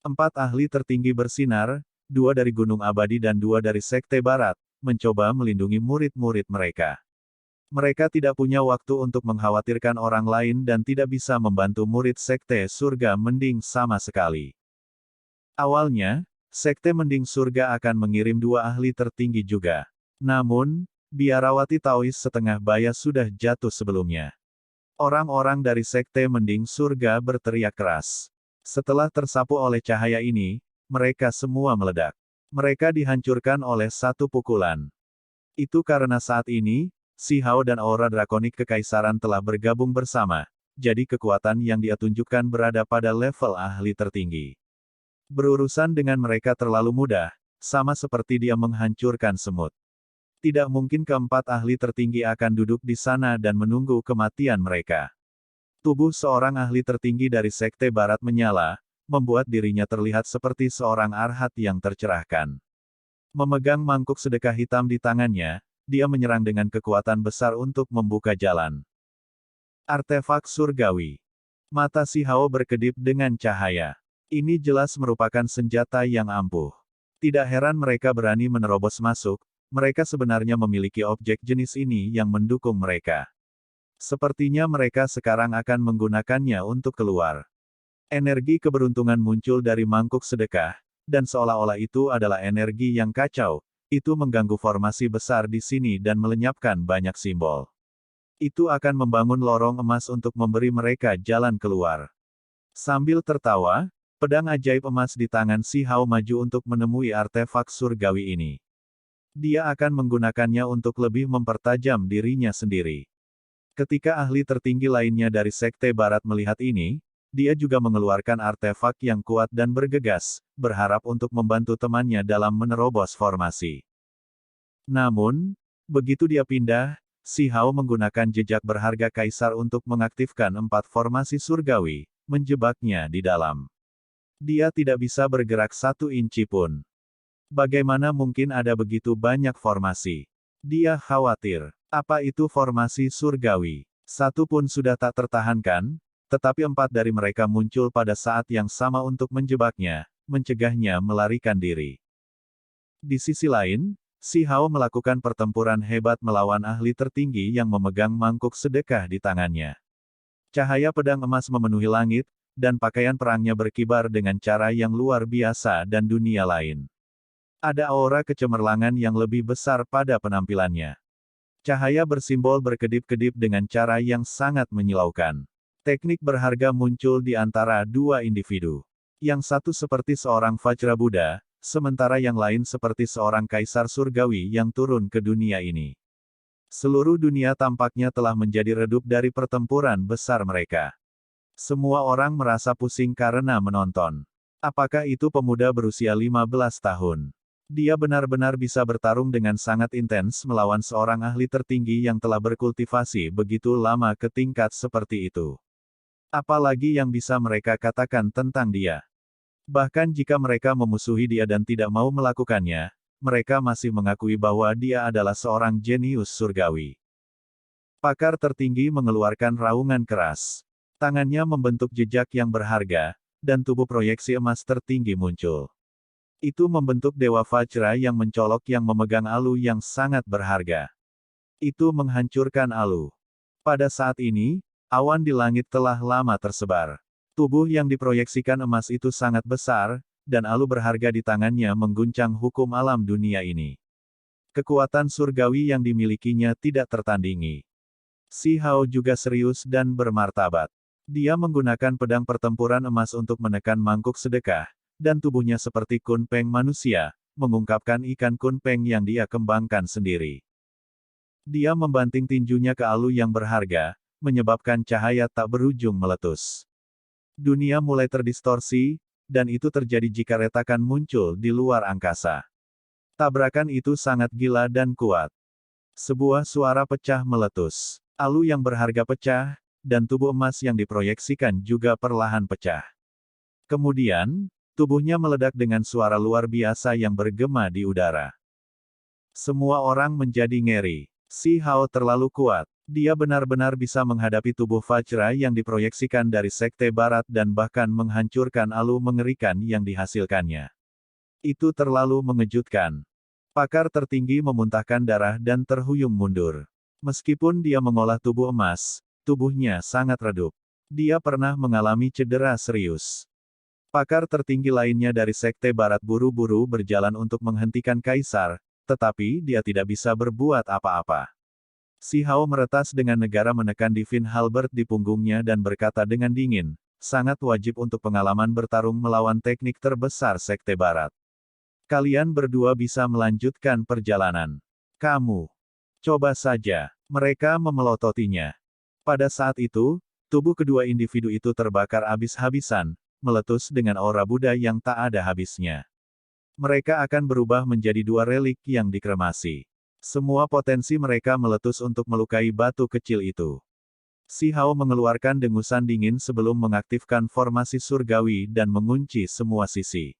4 ahli tertinggi bersinar, 2 dari Gunung Abadi dan 2 dari Sekte Barat, mencoba melindungi murid-murid mereka. Mereka tidak punya waktu untuk mengkhawatirkan orang lain dan tidak bisa membantu murid Sekte Surga Mending sama sekali. Awalnya, Sekte Mending Surga akan mengirim 2 ahli tertinggi juga. Namun, biarawati Taois setengah baya sudah jatuh sebelumnya. Orang-orang dari Sekte Mending Surga berteriak keras. Setelah tersapu oleh cahaya ini, mereka semua meledak. Mereka dihancurkan oleh satu pukulan. Itu karena saat ini, Si Hao dan aura drakonik kekaisaran telah bergabung bersama, jadi kekuatan yang dia tunjukkan berada pada level ahli tertinggi. Berurusan dengan mereka terlalu mudah, sama seperti dia menghancurkan semut. Tidak mungkin keempat ahli tertinggi akan duduk di sana dan menunggu kematian mereka. Tubuh seorang ahli tertinggi dari Sekte Barat menyala, membuat dirinya terlihat seperti seorang arhat yang tercerahkan. Memegang mangkuk sedekah hitam di tangannya, dia menyerang dengan kekuatan besar untuk membuka jalan. Artefak surgawi. Mata Si Hao berkedip dengan cahaya. Ini jelas merupakan senjata yang ampuh. Tidak heran mereka berani menerobos masuk, mereka sebenarnya memiliki objek jenis ini yang mendukung mereka. Sepertinya mereka sekarang akan menggunakannya untuk keluar. Energi keberuntungan muncul dari mangkuk sedekah, dan seolah-olah itu adalah energi yang kacau, itu mengganggu formasi besar di sini dan melenyapkan banyak simbol. Itu akan membangun lorong emas untuk memberi mereka jalan keluar. Sambil tertawa, pedang ajaib emas di tangan Si Hao maju untuk menemui artefak surgawi ini. Dia akan menggunakannya untuk lebih mempertajam dirinya sendiri. Ketika ahli tertinggi lainnya dari Sekte Barat melihat ini, dia juga mengeluarkan artefak yang kuat dan bergegas, berharap untuk membantu temannya dalam menerobos formasi. Namun, begitu dia pindah, Si Hao menggunakan jejak berharga kaisar untuk mengaktifkan 4 formasi surgawi, menjebaknya di dalam. Dia tidak bisa bergerak 1 inci pun. Bagaimana mungkin ada begitu banyak formasi? Dia khawatir. Apa itu formasi surgawi? 1 pun sudah tak tertahankan, tetapi 4 dari mereka muncul pada saat yang sama untuk menjebaknya, mencegahnya melarikan diri. Di sisi lain, Si Hao melakukan pertempuran hebat melawan ahli tertinggi yang memegang mangkuk sedekah di tangannya. Cahaya pedang emas memenuhi langit, dan pakaian perangnya berkibar dengan cara yang luar biasa dan dunia lain. Ada aura kecemerlangan yang lebih besar pada penampilannya. Cahaya bersimbol berkedip-kedip dengan cara yang sangat menyilaukan. Teknik berharga muncul di antara dua individu. Yang satu seperti seorang Vajra Buddha, sementara yang lain seperti seorang kaisar surgawi yang turun ke dunia ini. Seluruh dunia tampaknya telah menjadi redup dari pertempuran besar mereka. Semua orang merasa pusing karena menonton. Apakah itu pemuda berusia 15 tahun? Dia benar-benar bisa bertarung dengan sangat intens melawan seorang ahli tertinggi yang telah berkultivasi begitu lama ke tingkat seperti itu. Apalagi yang bisa mereka katakan tentang dia? Bahkan jika mereka memusuhi dia dan tidak mau melakukannya, mereka masih mengakui bahwa dia adalah seorang jenius surgawi. Pakar tertinggi mengeluarkan raungan keras. Tangannya membentuk jejak yang berharga, dan tubuh proyeksi emas tertinggi muncul. Itu membentuk Dewa Vajra yang mencolok yang memegang alu yang sangat berharga. Itu menghancurkan alu. Pada saat ini, awan di langit telah lama tersebar. Tubuh yang diproyeksikan emas itu sangat besar, dan alu berharga di tangannya mengguncang hukum alam dunia ini. Kekuatan surgawi yang dimilikinya tidak tertandingi. Si Hao juga serius dan bermartabat. Dia menggunakan pedang pertempuran emas untuk menekan mangkuk sedekah, dan tubuhnya seperti kunpeng manusia, mengungkapkan ikan kunpeng yang dia kembangkan sendiri. Dia membanting tinjunya ke alu yang berharga, menyebabkan cahaya tak berujung meletus. Dunia mulai terdistorsi, dan itu terjadi jika retakan muncul di luar angkasa. Tabrakan itu sangat gila dan kuat. Sebuah suara pecah meletus. Alu yang berharga pecah, dan tubuh emas yang diproyeksikan juga perlahan pecah. Kemudian, tubuhnya meledak dengan suara luar biasa yang bergema di udara. Semua orang menjadi ngeri. Si Hao terlalu kuat. Dia benar-benar bisa menghadapi tubuh Vajra yang diproyeksikan dari Sekte Barat dan bahkan menghancurkan alu mengerikan yang dihasilkannya. Itu terlalu mengejutkan. Pakar tertinggi memuntahkan darah dan terhuyung mundur. Meskipun dia mengolah tubuh emas, tubuhnya sangat redup. Dia pernah mengalami cedera serius. Pakar tertinggi lainnya dari Sekte Barat buru-buru berjalan untuk menghentikan Kaisar, tetapi dia tidak bisa berbuat apa-apa. Si Hao meretas dengan negara menekan Divine Halberd di punggungnya dan berkata dengan dingin, sangat wajib untuk pengalaman bertarung melawan teknik terbesar Sekte Barat. Kalian berdua bisa melanjutkan perjalanan. Kamu. Coba saja. Mereka memelototinya. Pada saat itu, tubuh kedua individu itu terbakar habis-habisan, meletus dengan aura Buddha yang tak ada habisnya. Mereka akan berubah menjadi dua relik yang dikremasi. Semua potensi mereka meletus untuk melukai batu kecil itu. Si Hao mengeluarkan dengusan dingin sebelum mengaktifkan formasi surgawi dan mengunci semua sisi.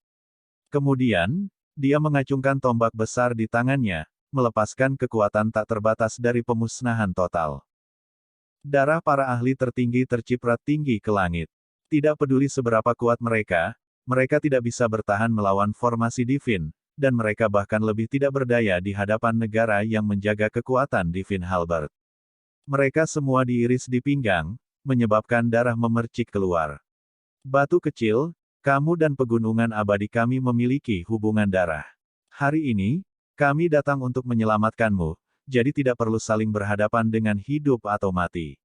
Kemudian, dia mengacungkan tombak besar di tangannya, melepaskan kekuatan tak terbatas dari pemusnahan total. Darah para ahli tertinggi terciprat tinggi ke langit. Tidak peduli seberapa kuat mereka tidak bisa bertahan melawan formasi divin, dan mereka bahkan lebih tidak berdaya di hadapan negara yang menjaga kekuatan Divine Halberd. Mereka semua diiris di pinggang, menyebabkan darah memercik keluar. Batu kecil, kamu dan pegunungan abadi kami memiliki hubungan darah. Hari ini, kami datang untuk menyelamatkanmu, jadi tidak perlu saling berhadapan dengan hidup atau mati.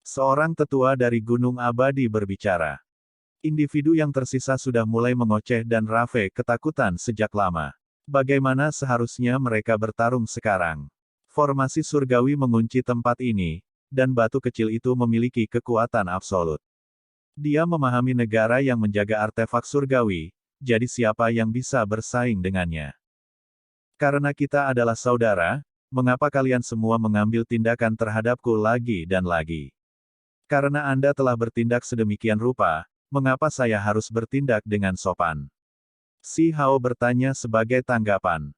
Seorang tetua dari Gunung Abadi berbicara. Individu yang tersisa sudah mulai mengoceh dan Rafe ketakutan sejak lama. Bagaimana seharusnya mereka bertarung sekarang? Formasi surgawi mengunci tempat ini, dan batu kecil itu memiliki kekuatan absolut. Dia memahami negara yang menjaga artefak surgawi, jadi siapa yang bisa bersaing dengannya? Karena kita adalah saudara, mengapa kalian semua mengambil tindakan terhadapku lagi dan lagi? Karena Anda telah bertindak sedemikian rupa, mengapa saya harus bertindak dengan sopan? Si Hao bertanya sebagai tanggapan.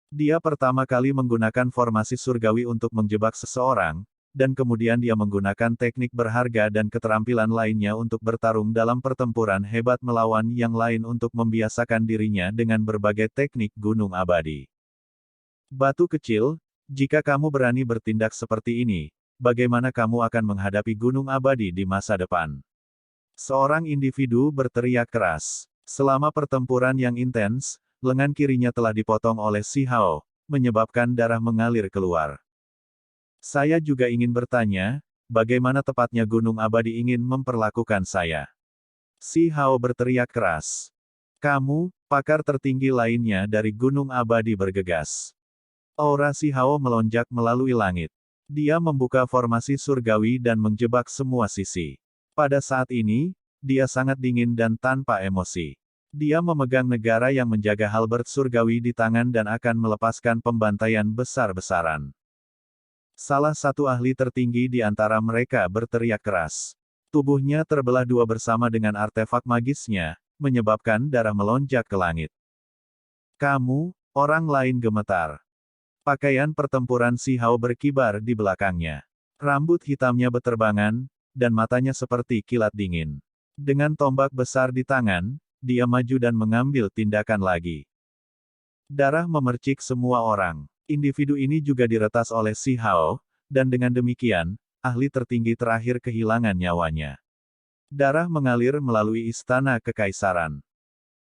Dia pertama kali menggunakan formasi surgawi untuk menjebak seseorang, dan kemudian dia menggunakan teknik berharga dan keterampilan lainnya untuk bertarung dalam pertempuran hebat melawan yang lain untuk membiasakan dirinya dengan berbagai teknik gunung abadi. Batu kecil, jika kamu berani bertindak seperti ini, bagaimana kamu akan menghadapi gunung abadi di masa depan? Seorang individu berteriak keras. Selama pertempuran yang intens, lengan kirinya telah dipotong oleh Si Hao, menyebabkan darah mengalir keluar. Saya juga ingin bertanya, bagaimana tepatnya Gunung Abadi ingin memperlakukan saya? Si Hao berteriak keras. Kamu, pakar tertinggi lainnya dari Gunung Abadi bergegas. Aura Si Hao melonjak melalui langit. Dia membuka formasi surgawi dan menjebak semua sisi. Pada saat ini, dia sangat dingin dan tanpa emosi. Dia memegang negara yang menjaga halberd surgawi di tangan dan akan melepaskan pembantaian besar-besaran. Salah satu ahli tertinggi di antara mereka berteriak keras. Tubuhnya terbelah dua bersama dengan artefak magisnya, menyebabkan darah melonjak ke langit. Kamu, orang lain gemetar. Pakaian pertempuran Si Hao berkibar di belakangnya. Rambut hitamnya beterbangan, dan matanya seperti kilat dingin. Dengan tombak besar di tangan, dia maju dan mengambil tindakan lagi. Darah memercik semua orang. Individu ini juga diretas oleh Si Hao, dan dengan demikian, ahli tertinggi terakhir kehilangan nyawanya. Darah mengalir melalui istana kekaisaran.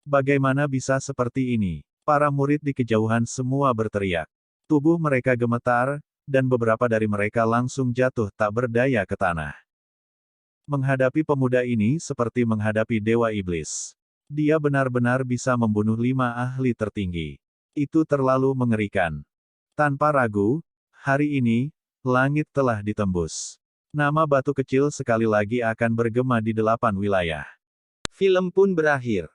Bagaimana bisa seperti ini? Para murid di kejauhan semua berteriak. Tubuh mereka gemetar, dan beberapa dari mereka langsung jatuh tak berdaya ke tanah. Menghadapi pemuda ini seperti menghadapi dewa iblis. Dia benar-benar bisa membunuh 5 ahli tertinggi. Itu terlalu mengerikan. Tanpa ragu, hari ini, langit telah ditembus. Nama batu kecil sekali lagi akan bergema di 8 wilayah. Film pun berakhir.